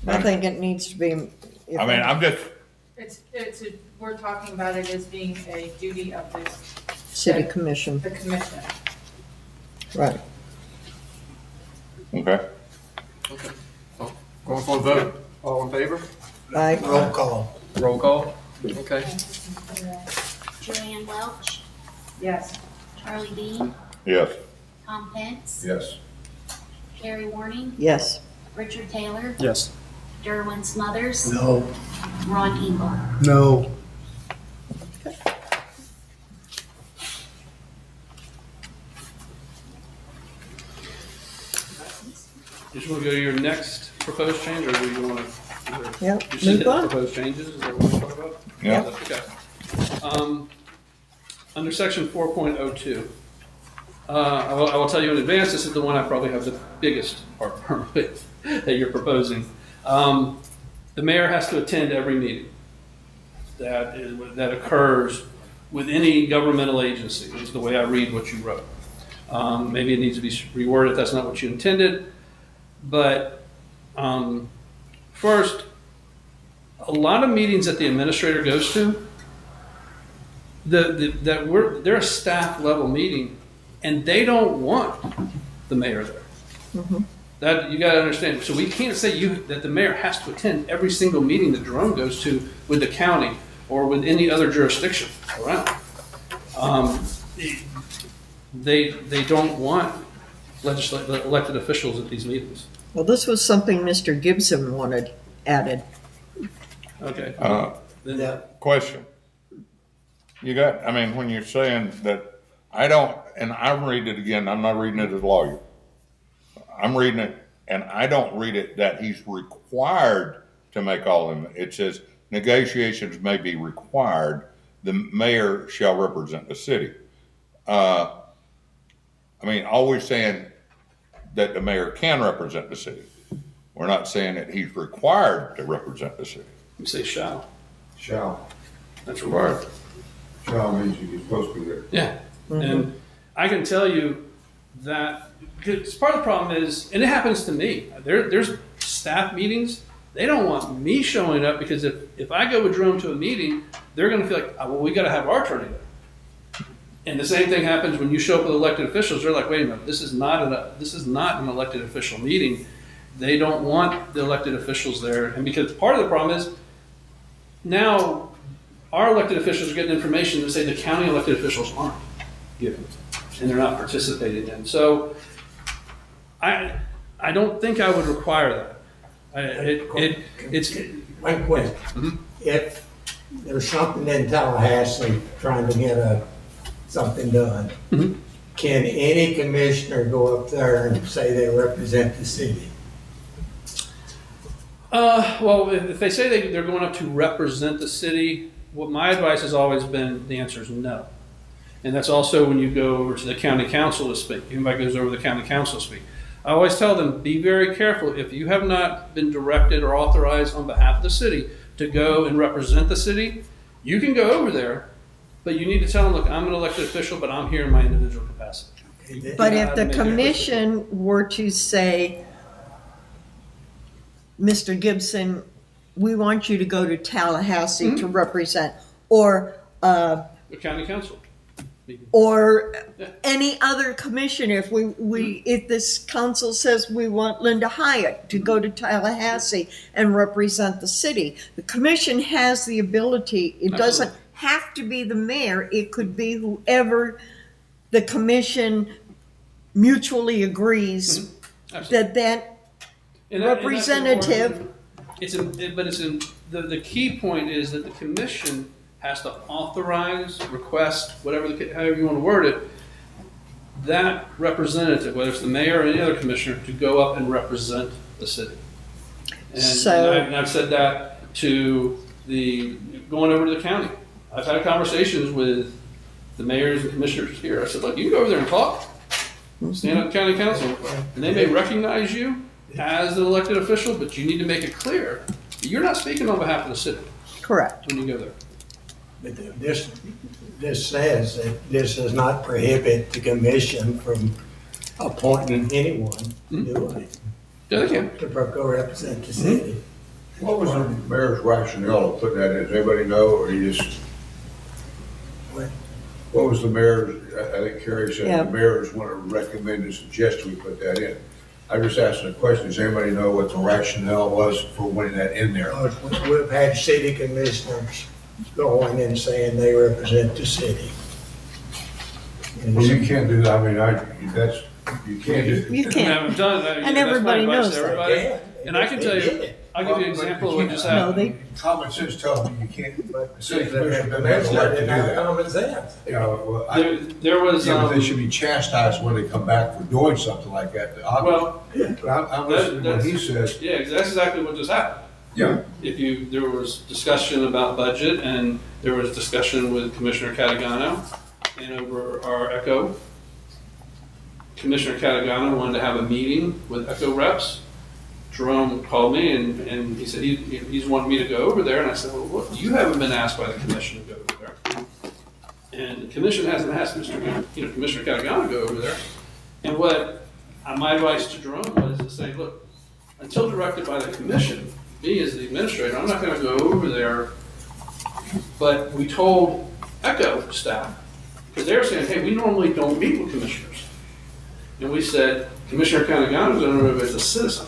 I think it needs to be. I mean, I'm just, We're talking about it as being a duty of the City commission, the commission. right. okay. Okay. Well, going for a vote. All in favor? Aye. Roll call. Roll call. Okay. Joanne Welch, Yes. Charlie Dean, Yes. Tom Pence, Yes. Carrie Warning, Yes. Richard Taylor, Yes. Derwin Smothers, No. Ron Engel. No. you just want to go to your next proposed change, or do you want to? Yep, You should move on. proposed changes, is that what we're talking about? Yeah. Okay. Under section 4.02, I will tell you in advance, this is the one I probably have the biggest heartburn with that you're proposing. The mayor has to attend every meeting that occurs with any governmental agency, is the way I read what you wrote. Maybe it needs to be reworded if that's not what you intended. But first, a lot of meetings that the administrator goes to, they're a staff level meeting, and they don't want the mayor there. Mhm. That you got to understand. So we can't say that the mayor has to attend every single meeting that Jerome goes to with the county or with any other jurisdiction around. they don't want elected officials at these meetings. Well, this was something Mr. Gibson wanted added. Okay. Uh, Question. You got, I mean, when you're saying that, I don't, and I'm reading it again, I'm not reading it as a lawyer. I'm reading it, and I don't read it that he's required to make all of them. It says negotiations may be required. The mayor shall represent the city. I mean, always saying that the mayor can represent the city. We're not saying that he's required to represent the city. You say shall. Shall. That's required. Shall means you're supposed to be there. Yeah. And I can tell you that, because part of the problem is, and it happens to me, there's staff meetings, they don't want me showing up because if I go with Jerome to a meeting, they're going to feel like, oh, well, we got to have our attorney there. And the same thing happens when you show up with elected officials. They're like, wait a minute, this is not an elected official meeting. They don't want the elected officials there. And because part of the problem is now our elected officials are getting information that say the county elected officials aren't given and they're not participating in. So I don't think I would require that. It's One question. If there's something in Tallahassee trying to get something done, can any commissioner go up there and say they represent the city? Well, if they say they're going up to represent the city, what my advice has always been, the answer is no. And that's also when you go over to the county council to speak. Anybody goes over to the county council to speak. I always tell them, be very careful. If you have not been directed or authorized on behalf of the city to go and represent the city, you can go over there, but you need to tell them, look, I'm an elected official, but I'm here in my individual capacity. But if the commission were to say, Mr. Gibson, we want you to go to Tallahassee to represent, or The county council. or any other commission, if if this council says we want Linda Hyatt to go to Tallahassee and represent the city, the commission has the ability, it doesn't have to be the mayor, it could be whoever the commission mutually agrees that And representative. The key point is that the commission has to authorize, request, however you want to word it, that representative, whether it's the mayor or any other commissioner, to go up and represent the city. And I've said that to going over to the county. I've had conversations with the mayors and commissioners here. I said, look, you can go over there and talk, stand up at county council, and they may recognize you as an elected official, but you need to make it clear that you're not speaking on behalf of the city. Correct. When you go there. But this says that this does not prohibit the commission from appointing anyone to do it. Yeah, they can. To go represent the city. What was the mayor's rationale of putting that in? Does anybody know, or you just? What was the mayor's, I think Kerry said the mayor's want to recommend and suggest we put that in. I'm just asking a question. Does anybody know what the rationale was for putting that in there? We've had city commissioners going and saying they represent the city. Well, you can't do that. I mean, you can't do. You I can't. haven't done that. And That's my everybody advice knows to that. everybody. And I can tell you, I'll give you an example of what just happened. Common sense tells me you can't, but the city The commissioner doesn't have the right to do commissioner didn't have that. common sense. You know, well, There was, yeah, but they should be chastised when they come back for doing something like that. well, But I'm listening to what he says. yeah, that's exactly what just happened. Yeah. There was discussion about budget, and there was discussion with Commissioner Catagano, and over our ECHO, Commissioner Catagano wanted to have a meeting with ECHO reps. Jerome called me and he said he's wanting me to go over there, and I said, well, look, you haven't been asked by the commission to go over there, and the commission hasn't asked Commissioner Catagano to go over there. And what my advice to Jerome was to say, look, until directed by the commission, me as the administrator, I'm not going to go over there. But we told ECHO staff, because they were saying, hey, we normally don't meet with commissioners. And we said, Commissioner Catagano is going to move as a citizen.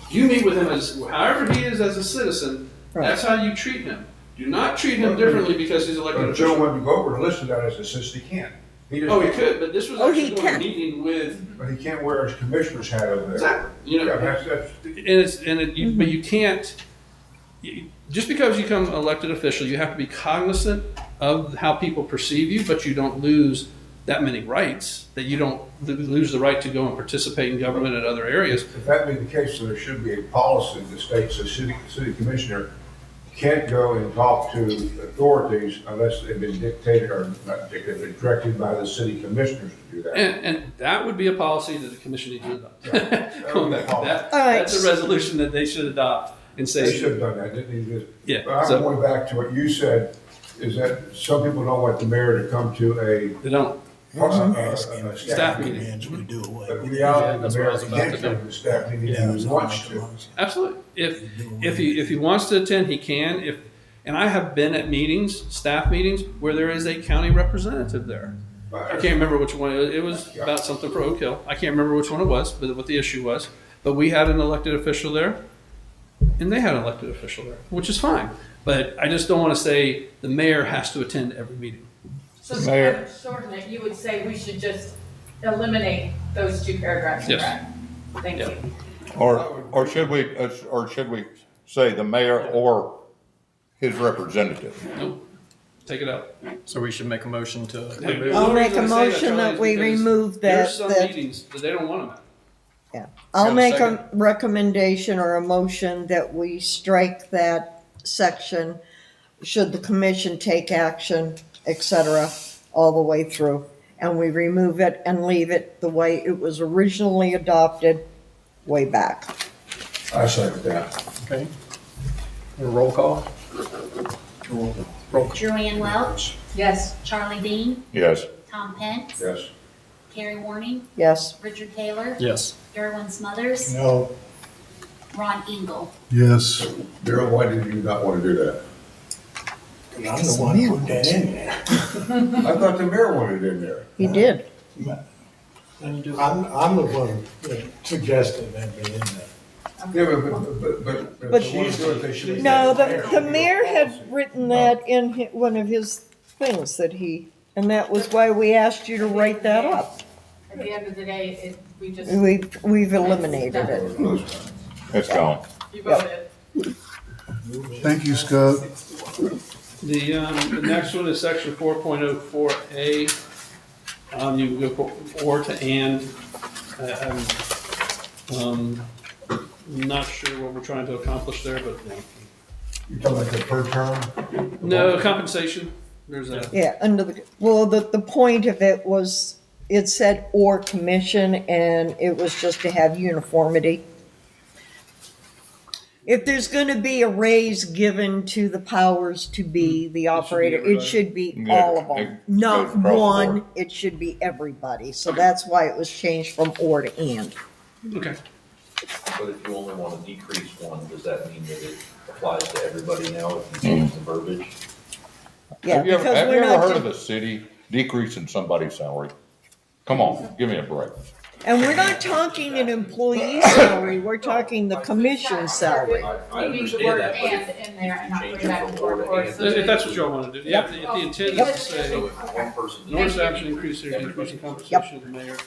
You meet with him as, however he is as a citizen, that's how you treat him. Do not treat him differently because he's elected But Joe official. went to go over and listen to that as a citizen, he can't. just- Oh, he could, but this was Oh, he actually going to can. meeting with, But he can't wear his commissioner's hat over there. exactly, you know. Yeah, that's, But you can't, just because you become elected official, you have to be cognizant of how people perceive you, but you don't lose that many rights, that you don't lose the right to go and participate in government in other areas. if that be the case, then there should be a policy that states the city commissioner can't go and talk to authorities unless they've been dictated or not dictated, but directed by the city commissioners to do that. And that would be a policy that the commission needs to adopt. That Going would be back a to that, All right. that's a resolution that they should adopt and say. They should have done that, didn't they? Yeah, But I'm so- going back to what you said, is that some people don't want the mayor to come to They don't. a Staff meeting. But in reality, the mayor can't come to the staff meeting if he wants to. Absolutely. If he wants to attend, he can. And I have been at meetings, staff meetings, where there is a county representative there. I can't remember which one. It was about something for Oak Hill. I can't remember which one it was, but what the issue was. But we had an elected official there, and they had an elected official there, which is fine. But I just don't want to say the mayor has to attend every meeting. So Mayor. to shorten it, you would say we should just eliminate those two paragraphs, Yes. correct? Thank Yeah. you. Or should we say the mayor or his representative? Nope. Take it out. So we should make a motion to The remove. I'll only make reason a I say motion Charlie, that is we because remove There's that, some meetings that they don't want them at. yeah. I'll Have a make a second? recommendation or a motion that we strike that section, should the commission take action, et cetera, all the way through. And we remove it and leave it the way it was originally adopted way back. I second that. Okay. A roll call? Joanne Welch, Yes. Charlie Dean, Yes. Tom Pence, Yes. Carrie Warning, Yes, Richard Taylor, Yes. Derwin Smothers, No, Ron Engel. Yes. Daryl, why did you not want to do that? I'm the one who put that in there. I thought the mayor wanted it in there. he did. I'm the one that suggested that be in there. Yeah, but. But- the ones doing it, they should- No, the mayor had written that in one of his things that he, and that was why we asked you to write that up. At the end of the day, we just, We've eliminated it. It's gone. you voted. Thank you, Scott. The next one is section 4.04A. You can go or to and. I'm not sure what we're trying to accomplish there, but You talking about the per term? no compensation. There's a Yeah, under the point of it was, it said or commission, and it was just to have uniformity. If there's gonna be a raise given to the powers to be the operator, it should be all of them, not across the board. one, it should be everybody. So that's why it was changed from or to and. okay. But if you only want to decrease one, does that mean that it applies to everybody now if you change the verbiage? Yeah, Have you ever, because have you we're ever not, heard of a city decreasing somebody's salary? Come on, give me a break. and we're not talking an employee salary, we're talking the commission salary. I We need the understand word that, but and if in there and not change put it back from and or to forth. and, If that's what y'all want to do. Yeah, if the intent is to say, so if one person. in order to establish an increase or decrease in compensation of the mayor.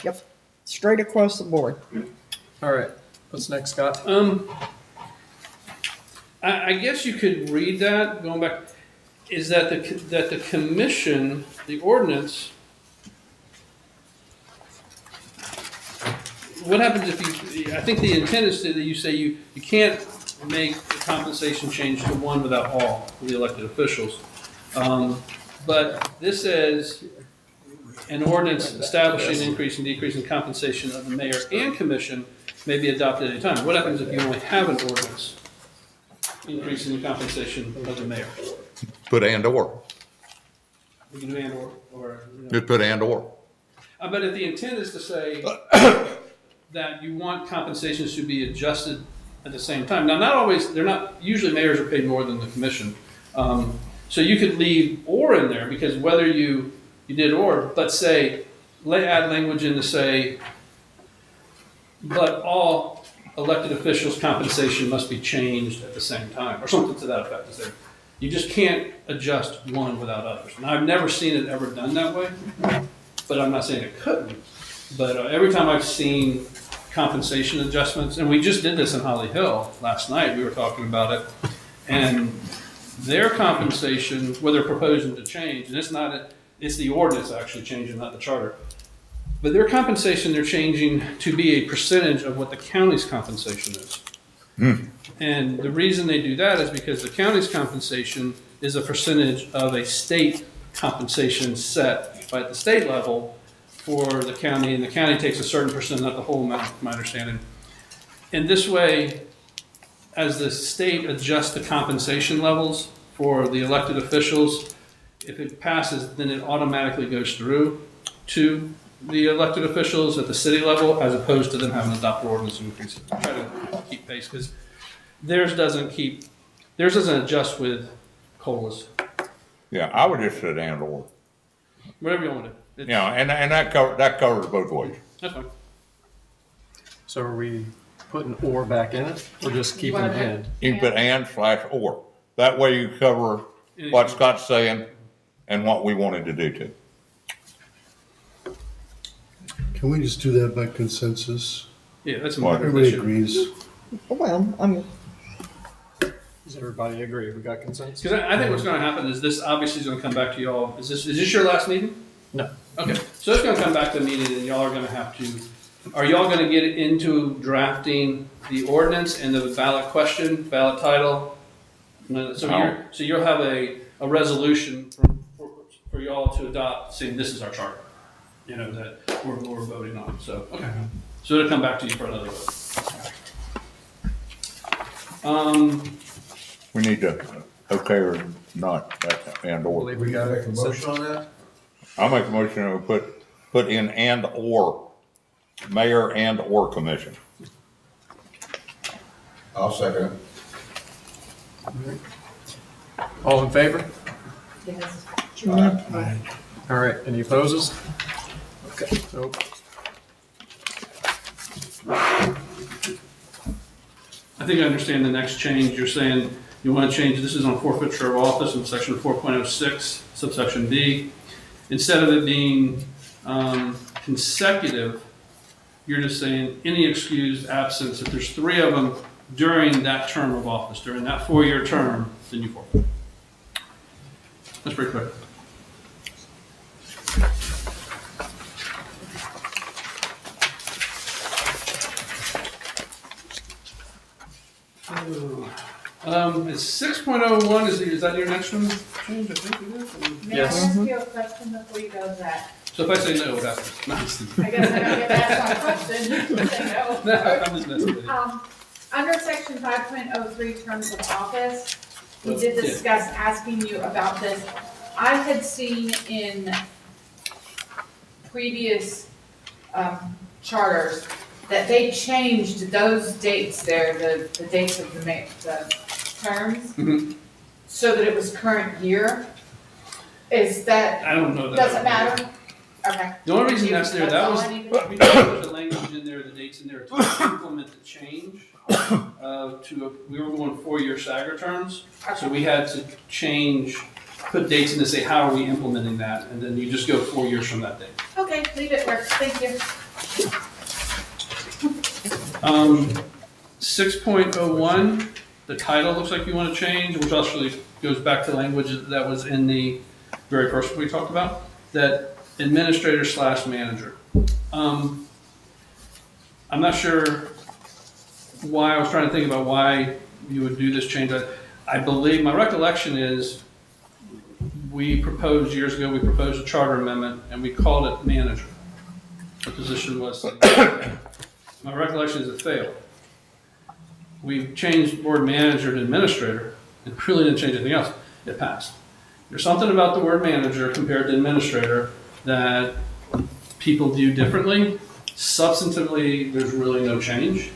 Yep, straight across the board. All right. What's next, Scott? I guess you could read that, going back, is that the commission, the ordinance, what happens if you, I think the intent is that you say you can't make the compensation change to one without all of the elected officials. But this says, an ordinance establishing an increase and decrease in compensation of the mayor and commission may be adopted at any time. What happens if you only have an ordinance increasing the compensation of the mayor? Put and or. We can do and or. Just put and or. But if the intent is to say that you want compensations to be adjusted at the same time. Now, not always, they're not, usually mayors are paid more than the commission. So you could leave or in there, because whether you did or, but say, add language in to say, but all elected officials' compensation must be changed at the same time, or something to that effect. You just can't adjust one without others. And I've never seen it ever done that way, but I'm not saying it couldn't. But every time I've seen compensation adjustments, and we just did this in Holly Hill last night, we were talking about it, and their compensation, what they're proposing to change, and it's the ordinance actually changing, not the charter. But their compensation, they're changing to be a percentage of what the county's compensation is. And the reason they do that is because the county's compensation is a percentage of a state compensation set by the state level for the county, and the county takes a certain percent, not the whole amount, from my understanding. And this way, as the state adjusts the compensation levels for the elected officials, if it passes, then it automatically goes through to the elected officials at the city level, as opposed to them having to adopt ordinance and increase it. Try to keep pace, because theirs doesn't adjust with COLAs. Yeah, I would just say and or. Whatever you want to do. Yeah, and that covers both ways. That's fine. So are we putting or back in it, or just keeping it in? You can put and/or. That way you cover what Scott's saying and what we wanted to do too. Can we just do that by consensus? Yeah, that's Everybody agrees. Well, Does everybody agree? We got consensus? Because I think what's going to happen is this obviously is going to come back to y'all. Is this your last meeting? No. Okay, so it's going to come back to the meeting, and y'all are going to have to. Are y'all going to get into drafting the ordinance and the ballot question, ballot title? No, so you'll have a resolution for y'all to adopt, saying this is our charter. You know that we're voting on. So okay, so it'll come back to you for another vote. We need to okay or not that and or. Believe we got a motion on that? I'll make a motion to put in and or mayor and or commission. I'll second it. All in favor? yes. All right, any opposes? Okay, so I think I understand the next change. You're saying you want to change, this is on forfeiture of office in section 4.06, subsection B. Instead of it being consecutive, you're just saying any excused absence. If there's 3 of them during that term of office, during that 4-year term, then you forfeit. That's pretty quick. It's 6.01, is that your next one? Change, I think it is. May I ask you a question before you go to that? So if I say no, what happens? No, I'm just kidding. I guess I don't get to ask my question. Say no. No, I'm just messing with you. Under section 5.03 terms of office, we did discuss asking you about this. I had seen in previous charters that they changed those dates there, the dates of the terms, so that it was current year. Is that, I don't know that. doesn't matter? Okay. The only reason that's there, that all was, I need to know. we put the language in there, the dates in there to implement the change. We were going 4-year stagger terms, so we had to change, put dates in to say, how are we implementing that? And then you just go 4 years from that date. Okay, leave it where, thank you. 6.01, the title looks like you want to change, which actually goes back to language that was in the very first one we talked about, that administrator/manager. I'm not sure why, I was trying to think about why you would do this change. I believe, my recollection is, we proposed years ago, we proposed a charter amendment, and we called it manager. The position was, my recollection is it failed. We changed word manager to administrator, and really didn't change anything else. It passed. There's something about the word manager compared to administrator that people view differently. Substantively, there's really no change.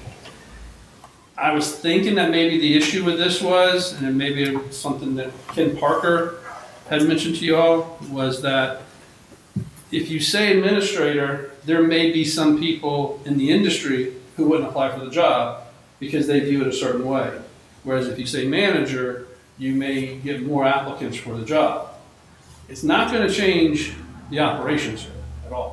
I was thinking that maybe the issue with this was, and maybe it was something that Ken Parker had mentioned to you all, was that if you say administrator, there may be some people in the industry who wouldn't apply for the job because they view it a certain way. Whereas if you say manager, you may get more applicants for the job. It's not gonna change the operations at all.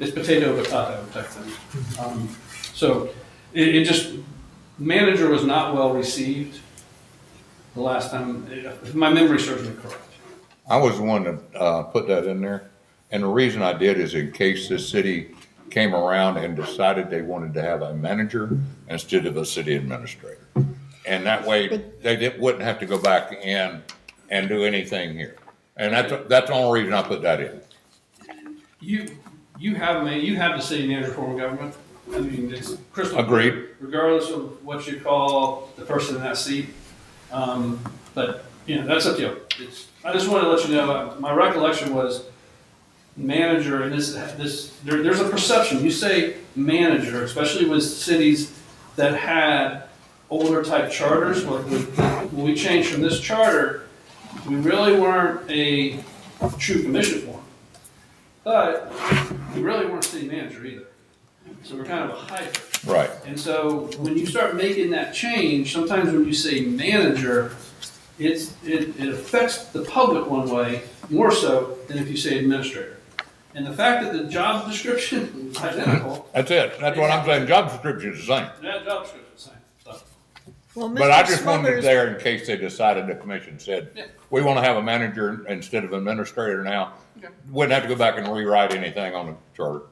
It's potato type thing. So it just, manager was not well received the last time, if my memory serves me correct. I was the one that put that in there, and the reason I did is in case the city came around and decided they wanted to have a manager instead of a city administrator. And that way, wouldn't have to go back in and do anything here. And that's the only reason I put that in. You have the city manager form of government. I mean, it's crystal. Agreed. Regardless of what you call the person in that seat. But, that's up to you. I just wanted to let you know, my recollection was manager, and there's a perception. You say manager, especially with cities that had older type charters. When we changed from this charter, we really weren't a true commission form. But we really weren't city manager either. So we're kind of a hybrid. Right. And so when you start making that change, sometimes when you say manager, it affects the public one way more so than if you say administrator. And the fact that the job description is identical. That's it. That's what I'm saying. Job description is the same. That job description is the same. So, Well, But I Mr. just wanted it Smothers, there in case they decided the commission said, Yeah. we want to have a manager instead of administrator now. Okay. Wouldn't have to go back and rewrite anything on the charter.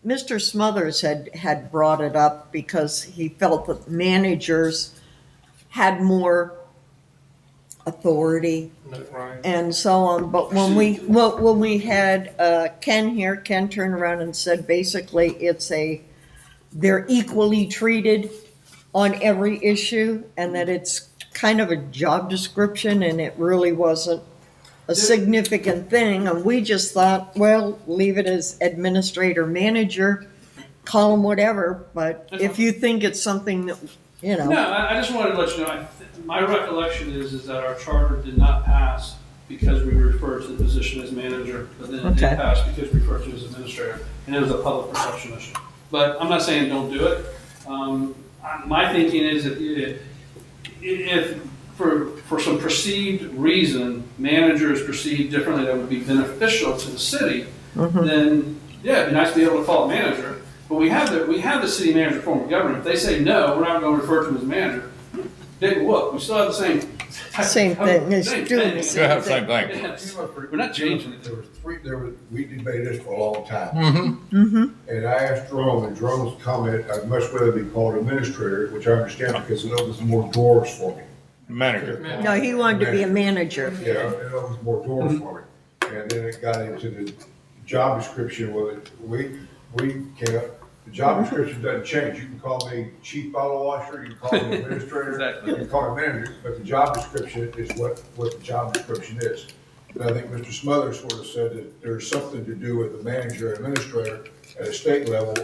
Mr. Smothers had brought it up because he felt that managers had more authority and so on. But when we had Ken here, Ken turned around and said basically they're equally treated on every issue, and that it's kind of a job description, and it really wasn't a significant thing. And we just thought, well, leave it as administrator, manager, call them whatever. But if you think it's something that, No, I just wanted to let you know, my recollection is that our charter did not pass because we referred to the position as manager, but then it did Okay. pass because we referred to as administrator, and it was a public perception issue. But I'm not saying don't do it. My thinking is that if for some perceived reason, manager is perceived differently that would be beneficial to the city, then yeah, it'd be nice to be able to call it manager. But we have the city manager form of government. If they say no, we're not going to refer to him as manager. Big whoop. We still have the same thing, it's doing the Still have the same thing. Yes. We're not changing it. We debated this for a long time. And I asked Jerome, and Jerome's comment, I'd much rather be called administrator, which I understand because it opens more doors for me. Manager. no, he wanted to be a manager. Yeah, it opens more doors for me. And then it got into the job description, we came up, the job description doesn't change. You can call me chief bottle washer, you can call me administrator, Exactly. you can call me manager, but the job description is what the job description is. And I think Mr. Smothers sort of said that there's something to do with the manager and administrator at a state level.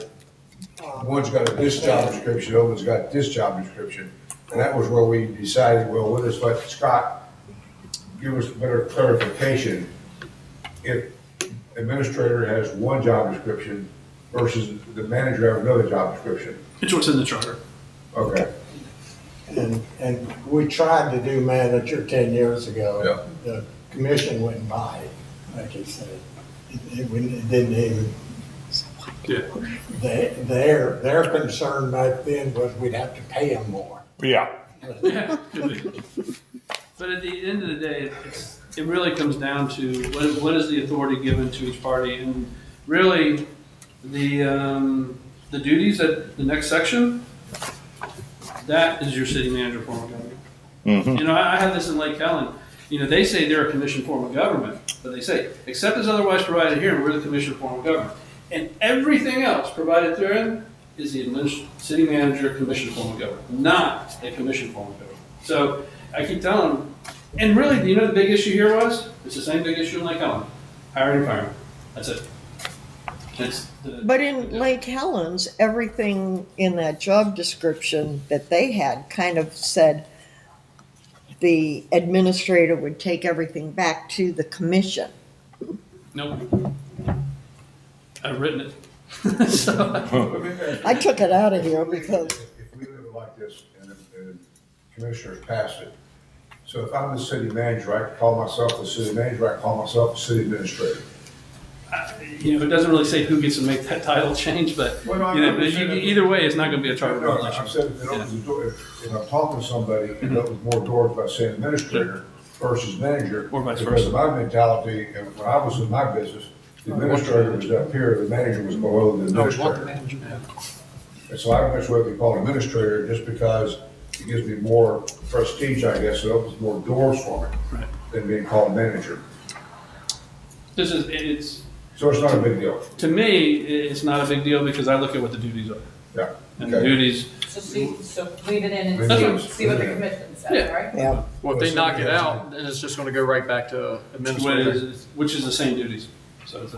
One's got this job description, the other's got this job description. And that was where we decided, well, we'll just let Scott give us better clarification. If administrator has one job description versus the manager have another job description. It's what's in the charter. Okay. And we tried to do manager 10 years ago. The commission wouldn't buy it, like you said. It didn't even. Yeah. Their concern back then was we'd have to pay them more. Yeah. Yeah. But at the end of the day, it really comes down to what is the authority given to each party, and really the duties at the next section. That is your city manager form of government. I have this in Lake Helen. They say they're a commission form of government, but they say, except as otherwise provided here, we're the commission form of government. And everything else provided therein is the city manager commission form of government, not a commission form of government. So I keep telling them, and really, the big issue here was, it's the same big issue in Lake Helen, hiring and firing. That's it. But in Lake Helen's, everything in that job description that they had kind of said the administrator would take everything back to the commission. Nope. I've written it. So, I took it out of here because If we live it like this and the commissioners pass it, So if I'm the city manager, I can call myself the city manager, I can call myself the city administrator. You know, it doesn't really say who gets to make that title change, but, Well, no, you know, I'm just saying- either way, it's not gonna be a charter No, violation. I've said if it opens the door, if I'm talking to somebody and opens more doors by saying administrator versus manager. Or vice Because versa. of my mentality, and when I was in my business, the administrator was up here, the manager was below the administrator. And so I much rather be called administrator just because it gives me more prestige, I guess, it opens more doors for me Right. than being called manager. It's, So it's not a big deal. to me, it's not a big deal because I look at what the duties are. Yeah. And the Okay. duties, So leave it in That's and what- see what the commission says, Yeah. right? Yeah. Well, if they knock it out, then it's just gonna go right back to administrator, which is the same duties. So it's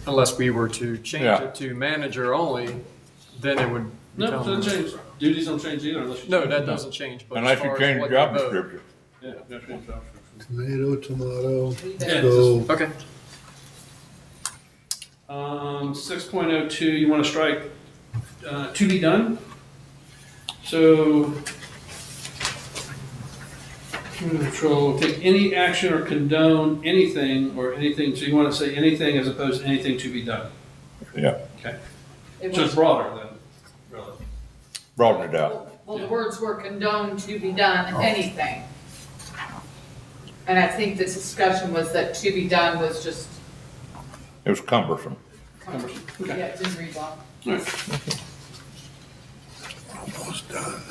unless we were to change Yeah. it to manager only, then it would no, it become. doesn't change. Duties don't change either unless you. No, that doesn't change, but as Unless you far as change what the job they vote- description. Yeah, you have to change job description. Tomato, tomato. Yeah, So, Okay, 6.02, you want to strike to be done. So, control, take any action or condone anything or anything, so you want to say anything as opposed to anything to be done. Yeah, Okay, It so was- it's broader than, really. broaden it out. Well, the words were condoned to be done, anything. And I think the discussion was that to be done was just, It was cumbersome. yeah, it didn't read well. All right. almost done.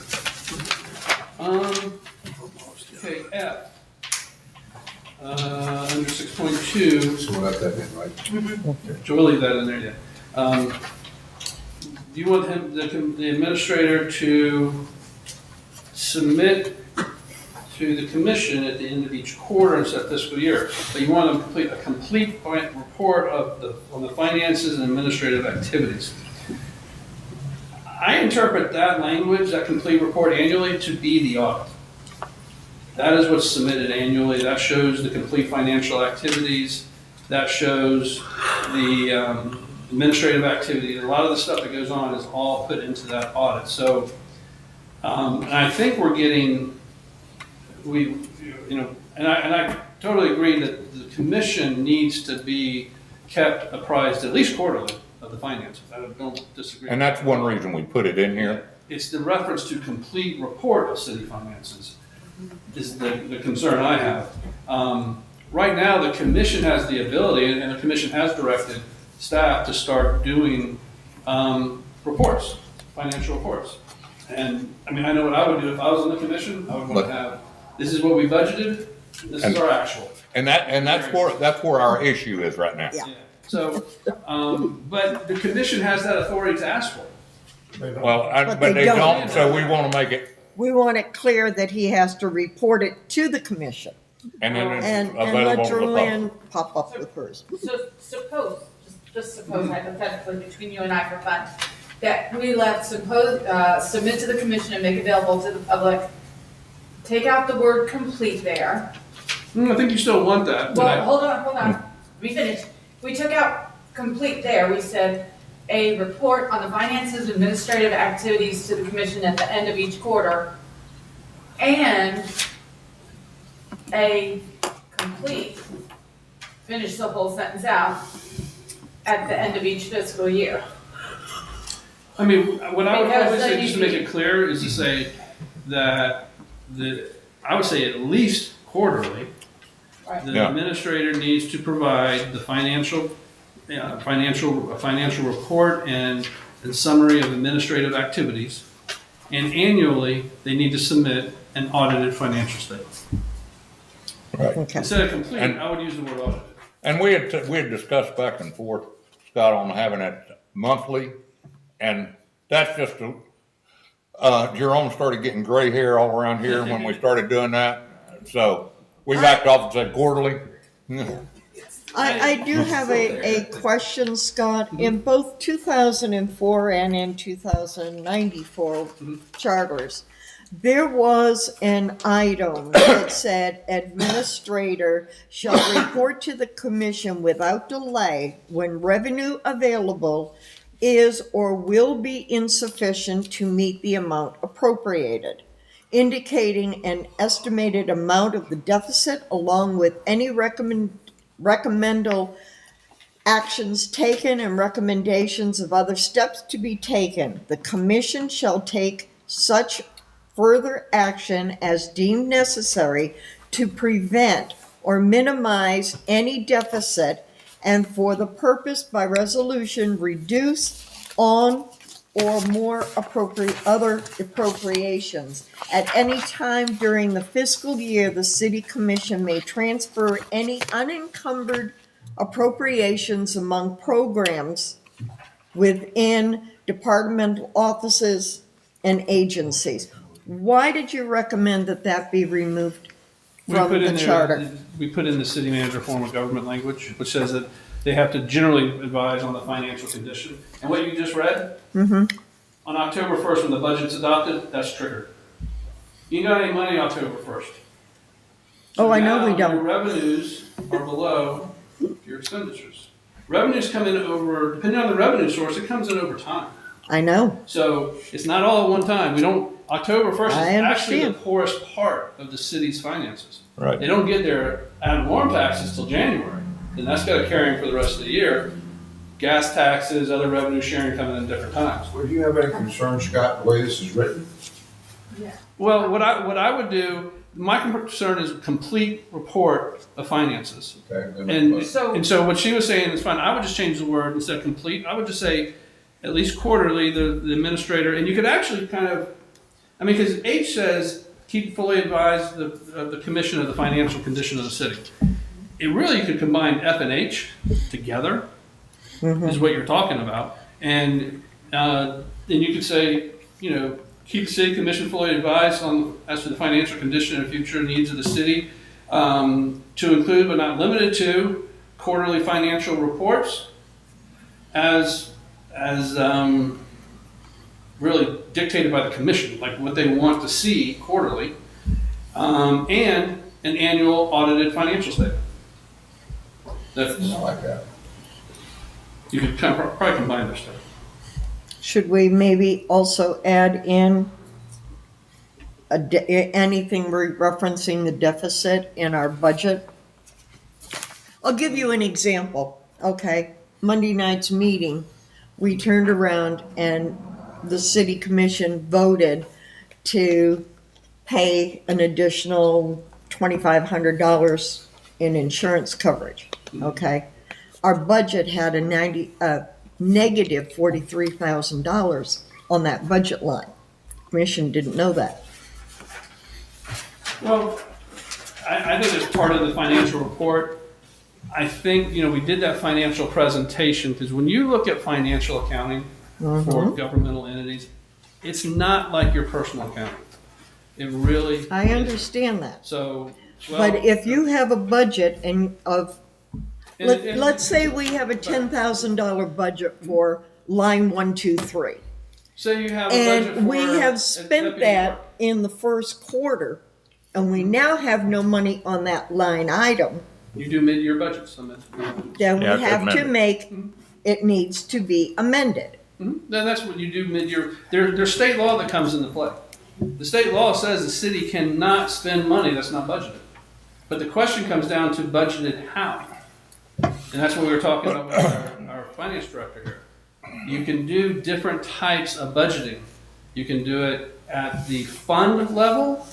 Okay, F. Under 6.2. So we'll let that in, right? So we'll leave that in there, yeah. Do you want him, the administrator to submit to the commission at the end of each quarter instead of fiscal year? So you want to complete a complete report on the finances and administrative activities. I interpret that language, that complete report annually, to be the audit. That is what's submitted annually. That shows the complete financial activities. That shows the administrative activity. A lot of the stuff that goes on is all put into that audit. So, and I think we're getting, and I totally agree that the commission needs to be kept apprised at least quarterly of the finances. I don't disagree. And that's one reason we put it in here. It's the reference to complete report of city finances is the concern I have. Right now, the commission has the ability, and the commission has directed staff to start doing reports, financial reports. And, I mean, I know what I would do if I was on the commission. I would want to have, this is what we budgeted, this is our actual. And that's where our issue is right now. Yeah. So, but the commission has that authority to ask for it. Well, But but they they don't. don't, so we want to make it, We want it clear that he has to report it to the commission and then it's and available let to the Joanne public. pop up with hers. So suppose, just suppose hypothetically between you and I for fun, that we left submit to the commission and make available to the public, take out the word complete there. I think you still want that. but Well, hold on, let me finish. We took out complete there, we said, a report on the finances and administrative activities to the commission at the end of each quarter, and a complete, finish the whole sentence out, at the end of each fiscal year. I mean, what I would Because probably say, then just to you make it clear, is to say that I would say at least quarterly, Right. the Yeah. administrator needs to provide the financial report and summary of administrative activities. And annually, they need to submit an audited financial statement. Okay. Instead of complete, And- I would use the word audited. And we had discussed back and forth, Scott, on having it monthly, and that's just Jerome started getting gray hair all around here when we started doing that, so we backed off and said quarterly. I do have a question, Scott. In both 2004 and in 2094 charters, there was an item that said administrator shall report to the commission without delay when revenue available is or will be insufficient to meet the amount appropriated. indicating an estimated amount of the deficit along with any recommendal actions taken and recommendations of other steps to be taken. The commission shall take such further action as deemed necessary to prevent or minimize any deficit, and for the purpose by resolution reduce on or more other appropriations. At any time during the fiscal year, the city commission may transfer any unencumbered appropriations among programs within departmental offices and agencies. Why did you recommend that that be removed from the charter? We put in the city manager form of government language, which says that they have to generally advise on the financial condition. And what you just read, on October 1st, when the budget's adopted, that's triggered. You got any money October 1st. So I know we now don't. Your revenues are below your expenditures. Revenues come in over, depending on the revenue source, it comes in over time. I know. So it's not all at one time. October 1st is I actually the understand. poorest part of the city's finances. Right. They don't get their ad valorem taxes till January. Then that's got to carry them for the rest of the year. Gas taxes, other revenue sharing coming in different times. Well, do you have any concern, Scott, the way this is written? Well, what I would do, my concern is a complete report of finances. Okay. And so what she was saying is fine. I would just change the word instead of complete. I would just say at least quarterly, the administrator, and you could actually because H says keep fully advised the commission of the financial condition of the city. It really, you could combine F and H together, is what you're talking about. And then you could say, keep the city commission fully advised as to the financial condition and future needs of the city, to include but not limited to quarterly financial reports as really dictated by the commission, like what they want to see quarterly, and an annual audited financial statement. That's like that. You could probably combine those two. Should we maybe also add in anything referencing the deficit in our budget? I'll give you an example, okay? Monday night's meeting, we turned around and the city commission voted to pay an additional $2,500 in insurance coverage, okay? Our budget had a negative $43,000 on that budget line. Commission didn't know that. Well, I think as part of the financial report, I think, we did that financial presentation because when you look at financial accounting for governmental entities, it's not like your personal accounting. It really I understand that. So, but if you have a budget let's say we have a $10,000 budget for line 123. Say you have a budget And we for have a spent deputy that in the first quarter, and we now have no money on that line item. You do mid-year budgets. Then we have to make, it needs to be amended. Then that's what you do mid-year. There's state law that comes into play. The state law says the city cannot spend money that's not budgeted. But the question comes down to budgeted how. And that's what we were talking about with our finance director here. You can do different types of budgeting. You can do it at the fund level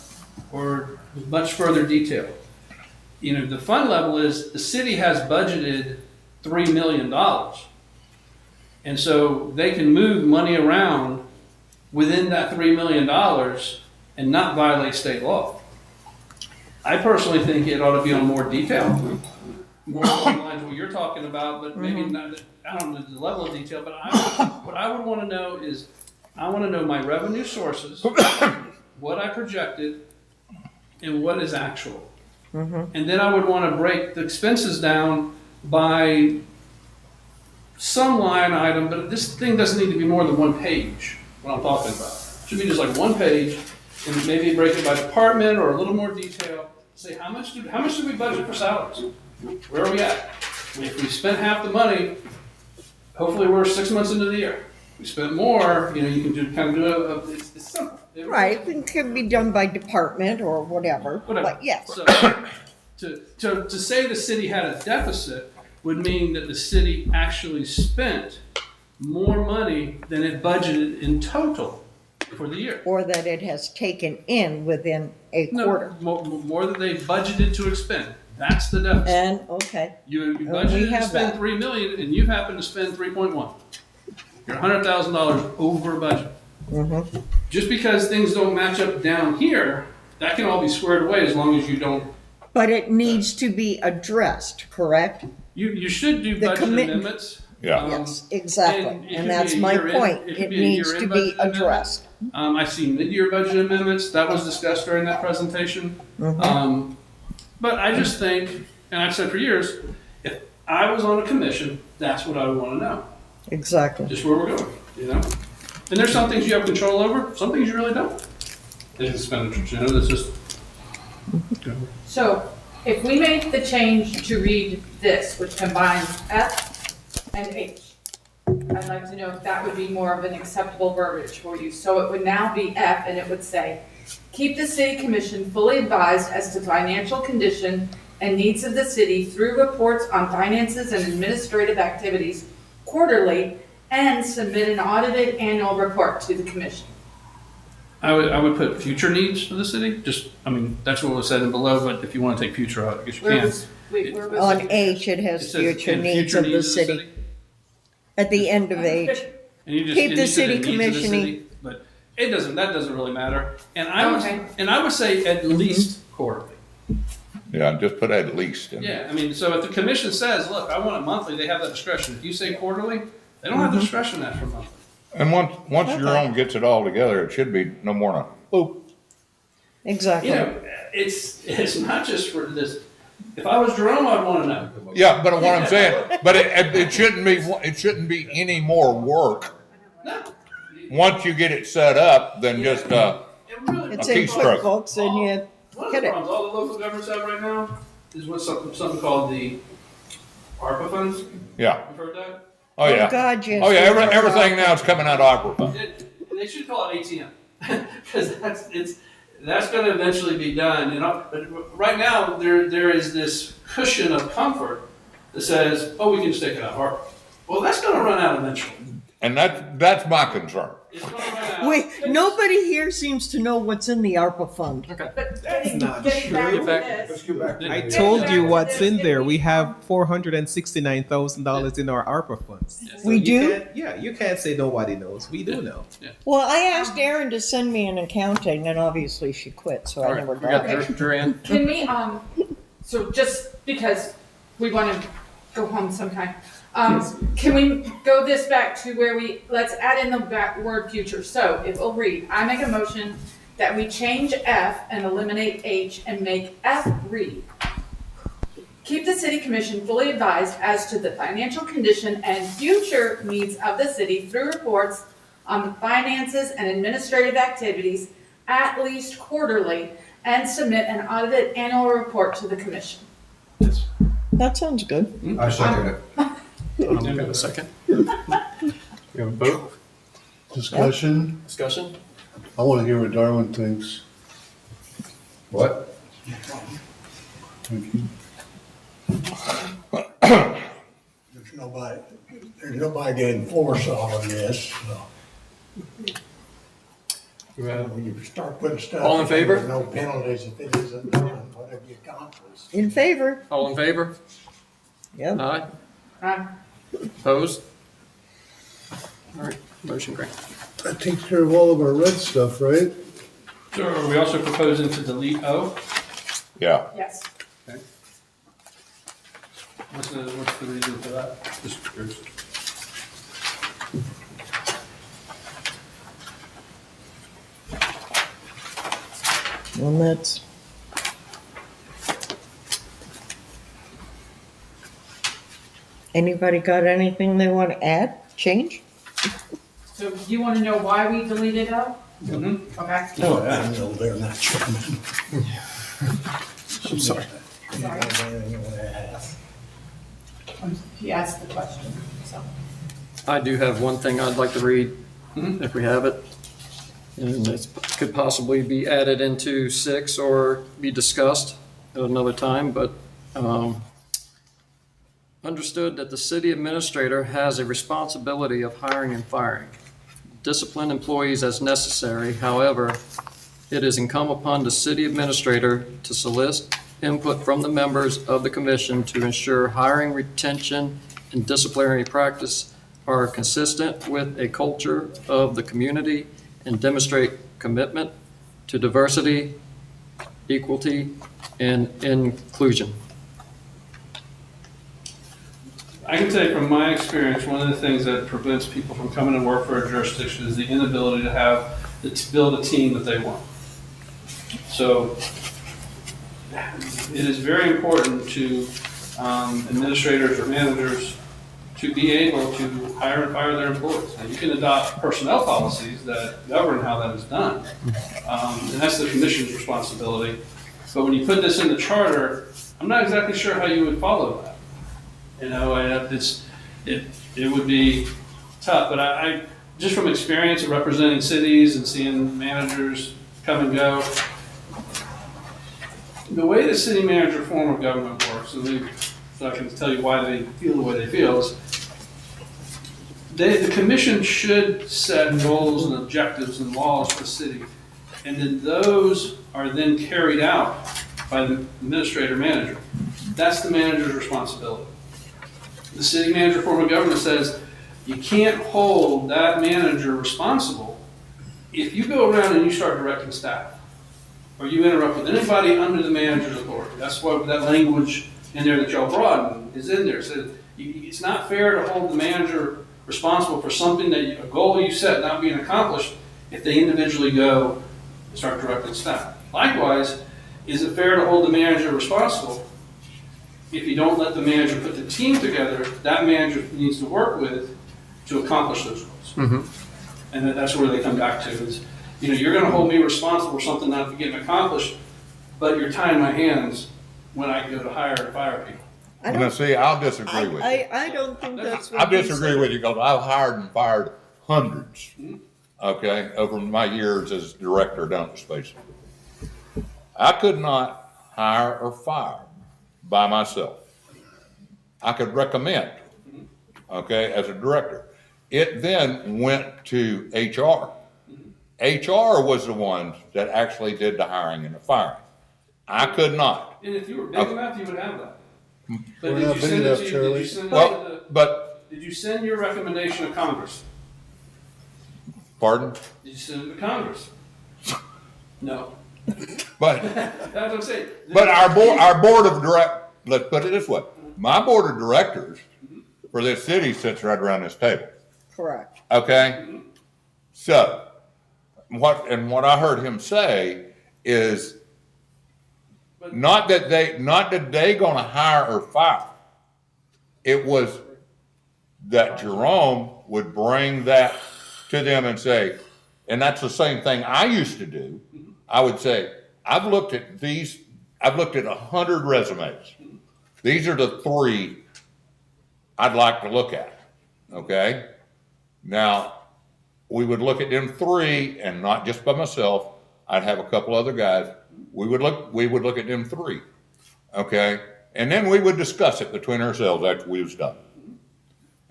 or much further detail. The fund level is the city has budgeted $3 million. And so they can move money around within that $3 million and not violate state law. I personally think it ought to be on more detail, more along the lines of what you're talking about, but maybe not, I don't know the level of detail, but what I would want to know is, I want to know my revenue sources, what I projected, and what is actual. And then I would want to break the expenses down by some line item, but this thing doesn't need to be more than one page, what I'm talking about. It should be just like one page, and maybe break it by department or a little more detail. Say, how much did we budget for salaries? Where are we at? If we spent half the money, hopefully we're 6 months into the year. we spent more, you can do it's simple. Right, it can be done by department or whatever, but yes. So, to say the city had a deficit would mean that the city actually spent more money than it budgeted in total for the year. Or that it has taken in within a quarter. More than they budgeted to expend. That's the deficit. And, okay. You we budgeted to have spend that. $3 million and you happen to spend 3.1. You're $100,000 over budget. Mm-hmm. Just because things don't match up down here, that can all be squared away as long as you don't. But it needs to be addressed, correct? You should do The budget commit- amendments. Yeah. Yes, exactly. it could And be that's a my year-end- point. it could It be a needs to year-end be budget amendment. addressed. I've seen mid-year budget amendments. That was discussed during that presentation. Mhm. But I just think, and I've said for years, if I was on a commission, that's what I would want to know. Exactly. Just where we're going, And there's some things you have control over, some things you really don't. There's expenditures, that's just. So if we make the change to read this, which combines F and H, I'd like to know if that would be more of an acceptable verbiage for you. So it would now be F and it would say, keep the city commission fully advised as to financial condition and needs of the city through reports on finances and administrative activities quarterly and submit an audited annual report to the commission. I would put future needs for the city, that's what was said in below, but if you want to take future out, I guess you can. On H, it has says, future and needs future of the city. At the end of H. And you just, Keep and the you said city it needs of the commissioning. city, but that doesn't really matter. And I would say at least quarterly. Yeah, just put at least in. Yeah, so if the commission says, look, I want it monthly, they have that discretion. If you say quarterly, they don't have the discretion that for monthly. And once your own gets it all together, it should be no more than a boop. Exactly. It's not just for this. If I was Jerome, I'd want to know. Yeah, but what I'm saying, but it shouldn't be any more work. No. Once you get it set up, then just It's a in keystroke. QuickBooks and you One of hit the it. problems all the local governments have right now is what's something called the ARPA funds. Yeah. You've heard that? Oh, yeah. Oh, God, yes. Oh, yeah, everything now is coming out of ARPA. They should call it ATM because that's going to eventually be done. But right now there is this cushion of comfort that says, "Oh, we can just take it out of ARPA." Well, that's going to run out eventually. And that's my concern. It's going to run out. Nobody here seems to know what's in the ARPA fund. But getting back to this, I told you what's in there. We have $469,000 in our ARPA funds. We you do? can't- you can't say nobody knows. We do know. Well, I asked Erin to send me an accounting and obviously she quit, so I never We got got it. Duran. can we, so just because we want to go home sometime, can we go this back to where let's add in the back word future. So it will read, I make a motion that we change F and eliminate H and make F read. Keep the city commission fully advised as to the financial condition and future needs of the city through reports on the finances and administrative activities at least quarterly and submit an audited annual report to the commission. That sounds good. I second it. We have a second. We have a vote. Discussion, Discussion? I wanna hear what Darwin thinks. What? Thank you. There's nobody to enforce all of this, so. We have- When you start putting stuff. All in favor? There's no penalties if it isn't done, whatever you accomplish. In favor? All in favor? Yep. Aye. Opposed? All right, motion granted. That takes care of all of our red stuff, right? So are we also proposing to delete O? Yeah. Yes. Okay. What's the reason for that? Just curious. And that's. Anybody got anything they want to add, change? So you want to know why we deleted O? Mm-hmm. Okay. Oh, I know they're not chairman. I'm sorry. You don't have anything you wanna ask. He asked the question, so. I do have one thing I'd like to read, if we have it. And it could possibly be added into 6 or be discussed at another time, but understood that the city administrator has a responsibility of hiring and firing. Discipline employees as necessary. However, it is incumbent upon the city administrator to solicit input from the members of the commission to ensure hiring, retention, and disciplinary practice are consistent with a culture of the community and demonstrate commitment to diversity, equality, and inclusion. I can tell you from my experience, one of the things that prevents people from coming and work for a jurisdiction is the inability to build a team that they want. So it is very important to administrators or managers to be able to hire and fire their employees. Now, you can adopt personnel policies that govern how that is done, and that's the commission's responsibility. But when you put this in the charter, I'm not exactly sure how you would follow that. You know, it would be tough, but I just from experience of representing cities and seeing managers come and go, the way the city manager form of government works, so I can tell you why they feel the way they feel, is the commission should set goals and objectives and laws for the city, and then those are then carried out by the administrator manager. That's the manager's responsibility. The city manager form of government says you can't hold that manager responsible if you go around and you start directing staff, or you interrupt with anybody under the manager's authority. That's what that language in there that y'all broadened is in there. So it's not fair to hold the manager responsible for something a goal you set not being accomplished if they individually go and start directing staff. Likewise, is it fair to hold the manager responsible if you don't let the manager put the team together that manager needs to work with to accomplish those goals? And that's where they come back to is, you're going to hold me responsible for something not getting accomplished, but you're tying my hands when I go to hire and fire people. Now, see, I'll disagree with you. I don't think that's what I disagree with you because I've hired and fired hundreds, okay, over my years as director down at the Space Center. I could not hire or fire by myself. I could recommend, okay, as a director. It then went to HR. HR was the ones that actually did the hiring and the firing. I could not. And if you were big enough, you would have that. But We're did not you big send enough, it to, Charlie. did you send Well, it to but, did you send your recommendation to Congress? pardon? Did you send it to Congress? No. But, That's what I'm saying. but our board of let's put it this way. My board of directors for this city sits right around this table. correct. Okay? So, what I heard him say is not that they gonna hire or fire. It was that Jerome would bring that to them and say, and that's the same thing I used to do. I would say, I've looked at 100 resumes. These are the 3 I'd like to look at, okay? Now, we would look at them 3, and not just by myself. I'd have a couple other guys. We would look at them 3, okay? And then we would discuss it between ourselves after we was done.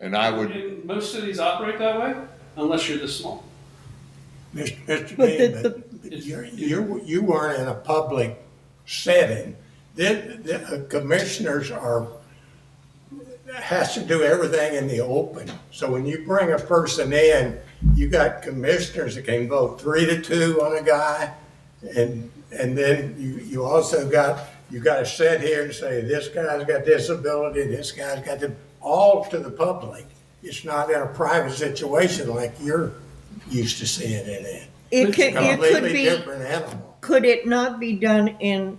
And I would. And most cities operate that way, unless you're this small. Mr. But Bean, you weren't in a public setting. The commissioners has to do everything in the open. So when you bring a person in, you got commissioners that can vote 3-2 on a guy, and then you also got to sit here and say this guy's got disability, this guy's got all to the public. It's not in a private situation like you're used to seeing it in. It could Completely be, different animal. could it not be done in,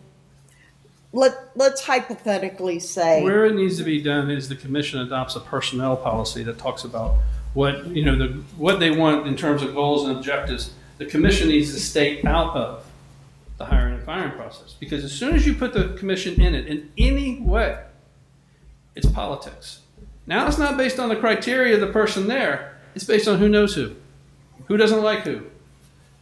let's hypothetically say. Where it needs to be done is the commission adopts a personnel policy that talks about what they want in terms of goals and objectives. The commission needs to stay out of the hiring and firing process, because as soon as you put the commission in it in any way, it's politics. Now it's not based on the criteria of the person there. It's based on who knows who doesn't like who,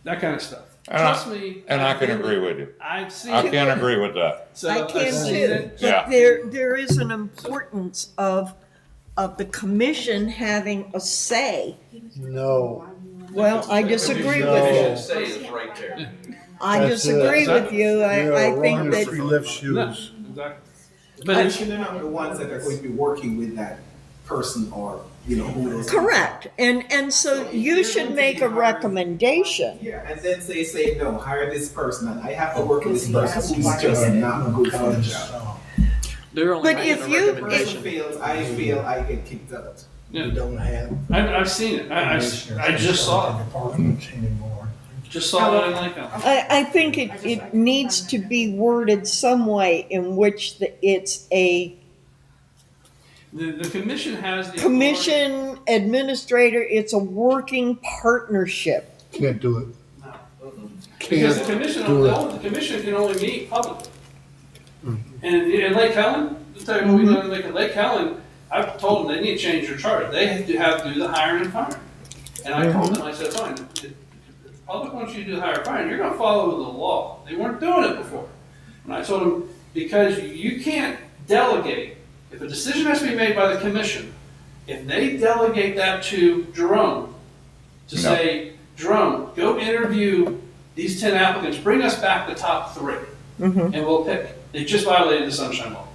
that kind of stuff. Trust me. And I can agree with you. I've seen I it. can agree with that. So I I've can seen too, it. Yeah. but there is an importance of the commission having a say. No. Well, I disagree No. with Commission you. say is right there. I That's disagree it. with you. I think Wrong if you that, lift No, shoes. exactly. But But it's, they're not the ones that are going to be working with that person or, who those. correct. And so you should make a recommendation. Yeah, and then they say, no, hire this person, and I have to work with this person who's just not good for the job. They're only But making if a you- Person recommendation. fails, I feel I get kicked out. yeah, Don't have. I've seen it. I just saw it. Departments anymore. Just saw it in Lake Elm. I think it needs to be worded some way in which it's a The commission has the authority- commission administrator, it's a working partnership. Can't do it. Because the Can't commission, do it. the commission can only meet publicly. And in Lake Helen, I'll tell you what we done in Lake Helen, I've told them they need to change their charter. They have to do the hiring and firing. And I told them, I said, fine, if the public wants you to do the hiring and firing, you're gonna follow the law. They weren't doing it before. And I told them, because you can't delegate, if a decision has to be made by the commission, if they delegate that to Jerome, to say, Jerome, go interview these 10 applicants, bring us back the top 3, and we'll pick. They just violated the Sunshine Law.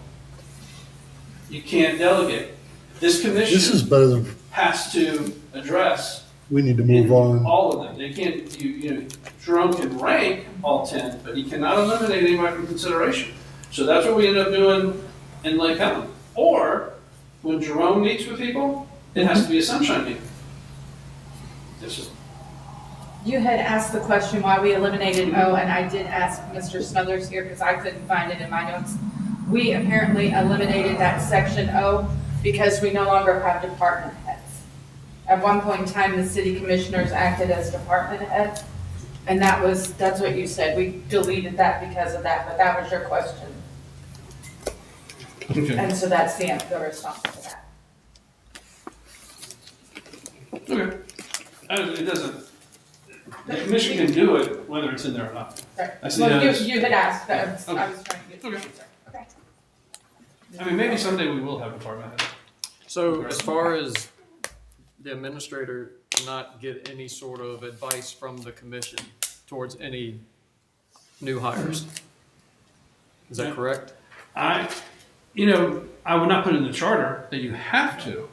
You can't delegate. This This is commission better than, has to address we need to move on. all of them. They can't, Jerome can rank all 10, but he cannot eliminate anybody from consideration. So that's what we end up doing in Lake Helen. Or, when Jerome meets with people, it has to be a sunshine meeting. It's just, You had asked the question why we eliminated O, and I did ask Mr. Smothers here because I couldn't find it in my notes. We apparently eliminated that section O because we no longer have department heads. At one point in time, the city commissioners acted as department heads, and that's what you said. We deleted that because of that, but that was your question. okay. And so that's the response to that. Okay. It doesn't, the commission can do it whether it's in there or not. Right. I see Well, that as- you had asked, I was Okay. trying to get to the Okay. answer. Okay. I mean, maybe someday we will have department heads. So as far as the administrator not get any sort of advice from the commission towards any new hires, is that correct? I would not put it in the charter that you have to.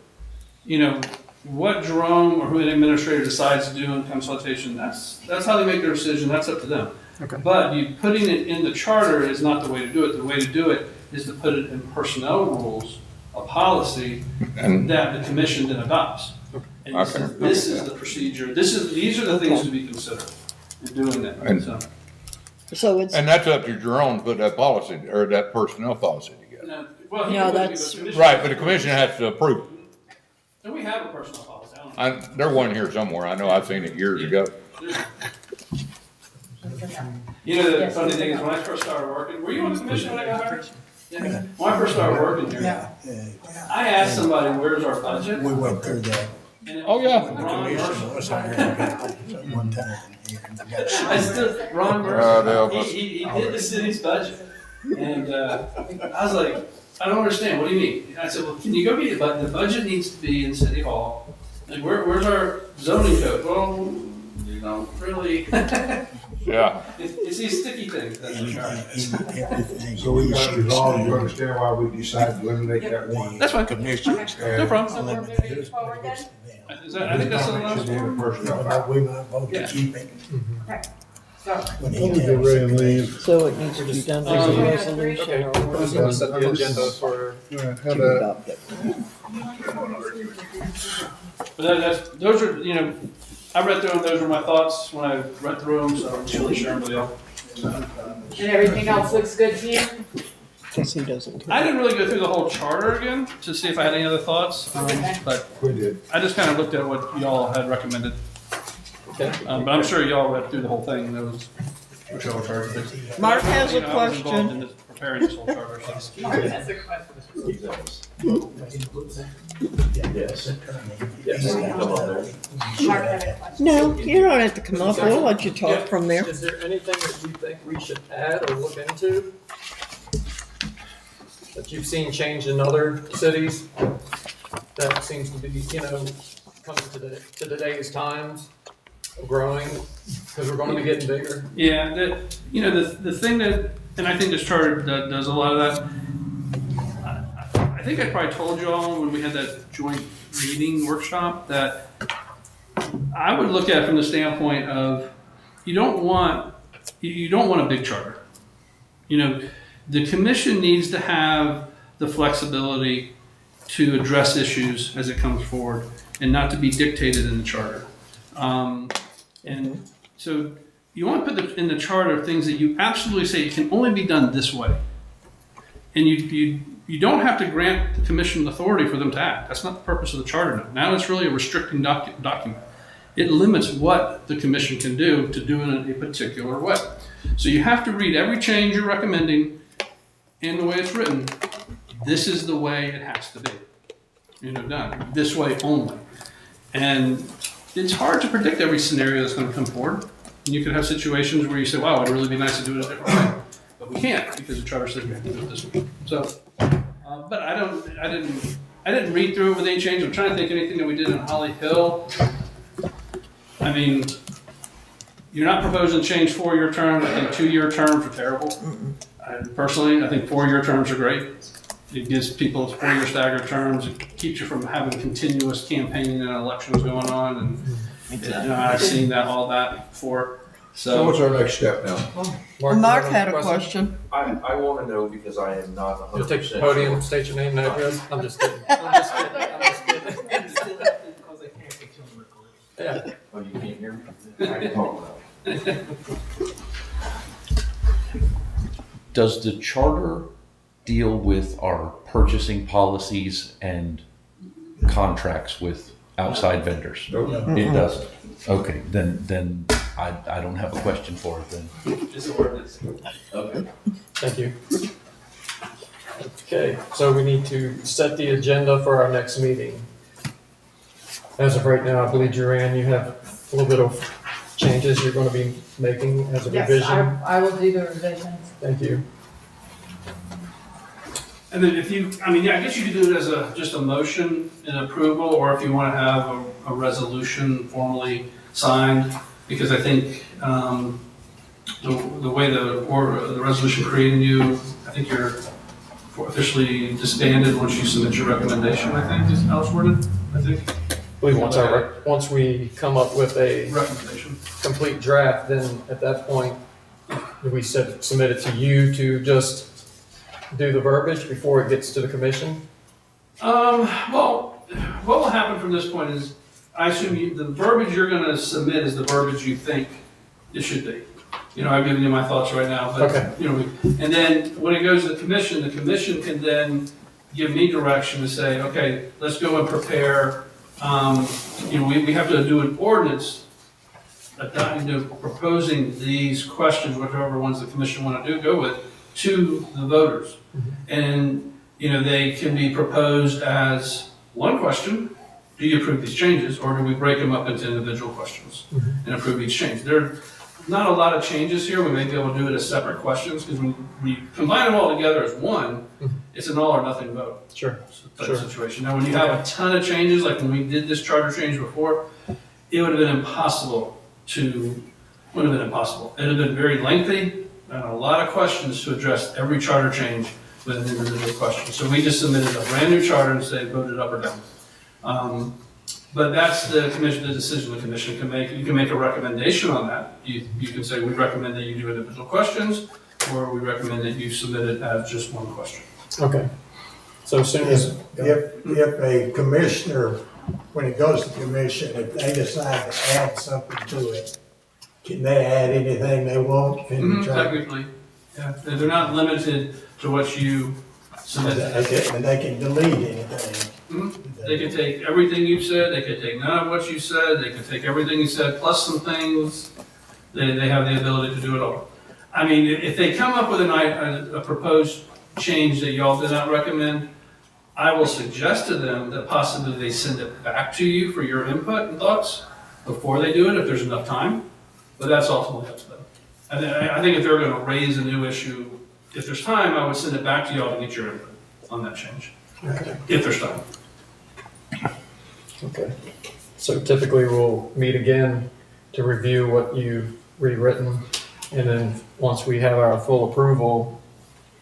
What Jerome or who the administrator decides to do in consultation, that's how they make their decision, that's up to them. Okay. But putting it in the charter is not the way to do it. The way to do it is to put it in personnel rules, a policy that the commission then adopts. And this is the procedure, these are the things to be considered in doing that. And- So it's, And that's up to Jerome to put that policy, or that personnel policy together. No, that's- Right, but the commission has to approve it. And we have a personnel policy. I don't know. There's one here somewhere. I know I've seen it years ago. The funny thing is, when I first started working, were you on the commission when I got hired? Yeah. When I first started working here, I asked somebody, where's our budget? We went through that. And Oh, yeah. Ron Mercer. Was hiring at one time. Ron they'll Mercer, bust- he did the city's budget. And I was like, I don't understand, what do you mean? I said, well, can you go get it, but the budget needs to be in City Hall. Like, where's our zoning code? Well, really. Yeah. It's these sticky things that's in charge. So we got to resolve, you understand why we decided to eliminate that one? That's fine. Commissioners. No problem. So we're moving forward then? I think that's the last one. We might vote to keep it. So, When Let he me get tells ready and leave. so it needs to be done as a resolution or We'll set the agenda for, All right, how to about, adopt it. But those are, I read through them, those were my thoughts when I read through them, so I'm really sure everybody else. and everything else looks good to you? Because he doesn't. I didn't really go through the whole charter again to see if I had any other thoughts, but We did. I just kind of looked at what y'all had recommended. okay. But I'm sure y'all read through the whole thing, and it was, which y'all charter. Mark has a I was involved question. in preparing this whole charter, so. Mark has a question. Yes. Mark had a question. No, you don't have to come up. We'll let you talk from there. Is there anything that you think we should add or look into? That you've seen change in other cities? That seems to be, coming to today's times, growing, because we're going to be getting bigger. Yeah, the thing that, and I think this charter does a lot of that. I think I probably told you all when we had that joint reading workshop that I would look at it from the standpoint of you don't want a big charter. The commission needs to have the flexibility to address issues as it comes forward and not to be dictated in the charter. And so you want to put in the charter things that you absolutely say it can only be done this way. And you don't have to grant the commission authority for them to act. That's not the purpose of the charter now. Now it's really a restricting document. It limits what the commission can do to do it in a particular way. So you have to read every change you're recommending and the way it's written. This is the way it has to be. Done this way only. And it's hard to predict every scenario that's going to come forward. And you could have situations where you say, wow, it'd really be nice to do it a different way. But we can't because the charter says we have to do it this way. So, but I didn't read through it with any change. I'm trying to think anything that we did in Holly Hill. I mean, you're not proposing to change 4-year terms. I think 2-year terms are terrible. Personally, I think 4-year terms are great. It gives people 4-year staggered terms. It keeps you from having continuous campaigning and elections going on. And I've seen all that before. So what's our next step now? Mark had a question. I want to know because I am not 100%. You'll take the podium, state your name and address. I'm just kidding. I'm just kidding. Yeah. Oh, you can't hear me? I can talk loud. Does the charter deal with our purchasing policies and contracts with outside vendors? It doesn't. Okay, then I don't have a question for it then. It's an ordinance. Okay. Thank you. Okay, so we need to set the agenda for our next meeting. As of right now, I believe, Joanne, you have a little bit of changes you're going to be making as a revision. Yes, I will do the revisions. Thank you. And then I guess you could do it as just a motion and approval, or if you want to have a resolution formally signed, because I think the way the resolution creating you, I think you're officially disbanded once you submit your recommendation, I think, is how it's worded, I think. I believe once we come up with a recommendation, complete draft, then at that point, we submit it to you to just do the verbiage before it gets to the commission? Well, what will happen from this point is, I assume the verbiage you're going to submit is the verbiage you think it should be. I've given you my thoughts right now, but, okay. And then when it goes to the commission can then give me direction to say, okay, let's go and prepare, we have to do an ordinance proposing these questions, whichever ones the commission want to go with, to the voters. And, they can be proposed as one question: do you approve these changes, or do we break them up into individual questions and approve each change? There are not a lot of changes here. We may be able to do it as separate questions, because when we combine them all together as one, it's an all or nothing vote. Sure. Type of situation. Now, when you have a ton of changes, like when we did this charter change before, it would have been impossible. It would have been very lengthy and a lot of questions to address every charter change with an individual question. So we just submitted a brand new charter and said vote it up or down. But that's the decision the commission can make. You can make a recommendation on that. You can say, we recommend that you do individual questions, or we recommend that you submit it as just one question. Okay. So as soon as If a commissioner, when it goes to commission, if they decide to add something to it, can they add anything they want? Technically, yeah. They're not limited to what you submit. And they can delete anything. They can take everything you said, they could take none of what you said, they could take everything you said plus some things. They have the ability to do it all. I mean, if they come up with a proposed change that y'all did not recommend, I will suggest to them that possibly they send it back to you for your input and thoughts before they do it, if there's enough time, but that's ultimately up to them. And then I think if they're gonna raise a new issue, if there's time, I would send it back to y'all to get your input on that change, if there's time. Okay. So typically we'll meet again to review what you've rewritten. And then once we have our full approval,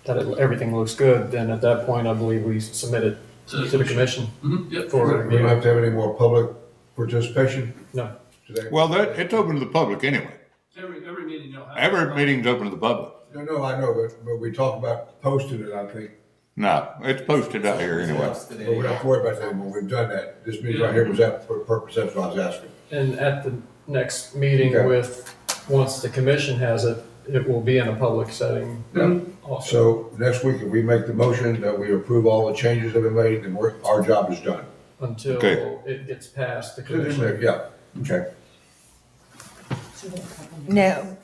that everything looks good, then at that point, I believe we submit it to the commission Yep. for We don't review. have to have any more public participation No. today? Well, it's open to the public anyway. Every meeting you'll have. Every meeting's open to the public. No, I know, but we talked about posting it, I think. No, it's posted out here anyway. But we don't have to worry about that anymore. We've done that. This meeting right here was that for a purpose, that's what I was asking. And at the next meeting Okay. once the commission has it, it will be in a public setting also. So next week, if we make the motion that we approve all the changes that have been made, then our job is done. Until Okay. it gets past the It's in commission. there, yeah, okay. Now,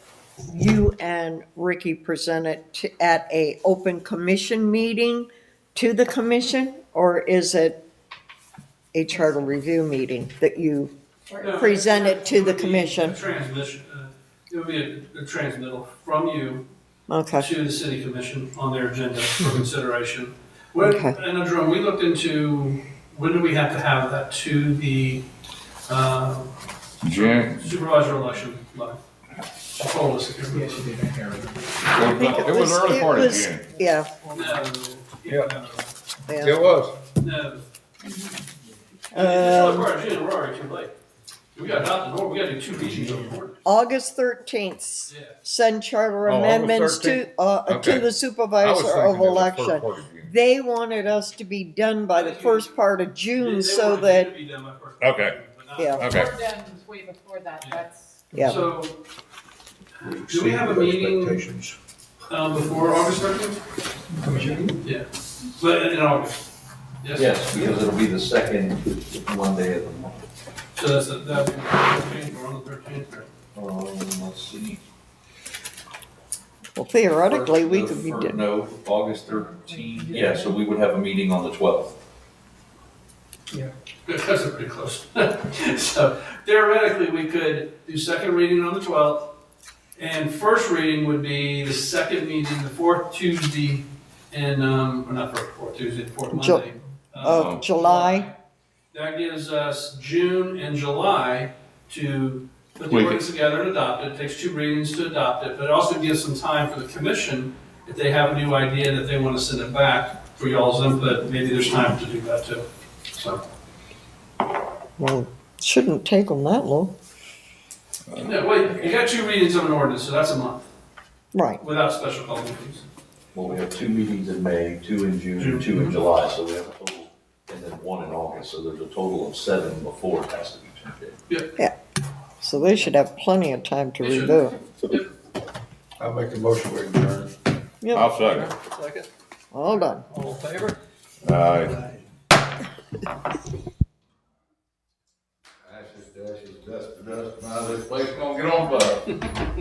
you and Ricky presented at a open commission meeting to the commission, or is it a charter review meeting that you presented to the commission? A transmission, it would be a transmittal from you Okay, to the city commission on their agenda for consideration. When, Okay. and Jerome, we looked into, when do we have to have that to the supervisor election line? She told us. It was early part of was- June. yeah, Yeah. yeah. It was. No. It's early part of June, we're already too late. We got adopted, we got to do 2 readings of the ordinance. August 13th, Yeah. send charter Oh, August amendments 13th? to Okay. the supervisor of election. They wanted us to be done by the first part of June so that, Okay. yeah, Okay. We're done way before that, that's. yeah. So, do we have a meeting Expectations. before August 13th? Yeah, but in August. Yes, because it'll be the second Monday of the month. So that's the 13th, or on the 13th, or? Let's see. Well, theoretically, we First- could be the fir- done. No, August 13th. Yeah, so we would have a meeting on the 12th. That's pretty close. So theoretically, we could do second reading on the 12th, and first reading would be the second meeting, the fourth Tuesday, and, or not fourth Tuesday, the fourth Ju- Monday. Of July, That gives us June and July to put the We ordinance together and adopt it. It takes 2 readings to adopt it, but it also gives some time for the commission, if they have a new idea that they want to send it back for y'all's input, maybe there's time to do that too. So, well, shouldn't take them that long, yeah, wait, you got 2 readings of an ordinance, so that's a month, right? without special call meetings. Well, we have 2 meetings in May, 2 in June, and 2 in July, so we have a total, and then 1 in August, so there's a total of 7 before it has to be turned in. So they should have plenty of time to They should. review it. I'll make a motion with adjourn. Yep, I'll second. Second, all done. all in favor? Aye. Ashes to ashes, dust to dust, now this place gonna get on fire.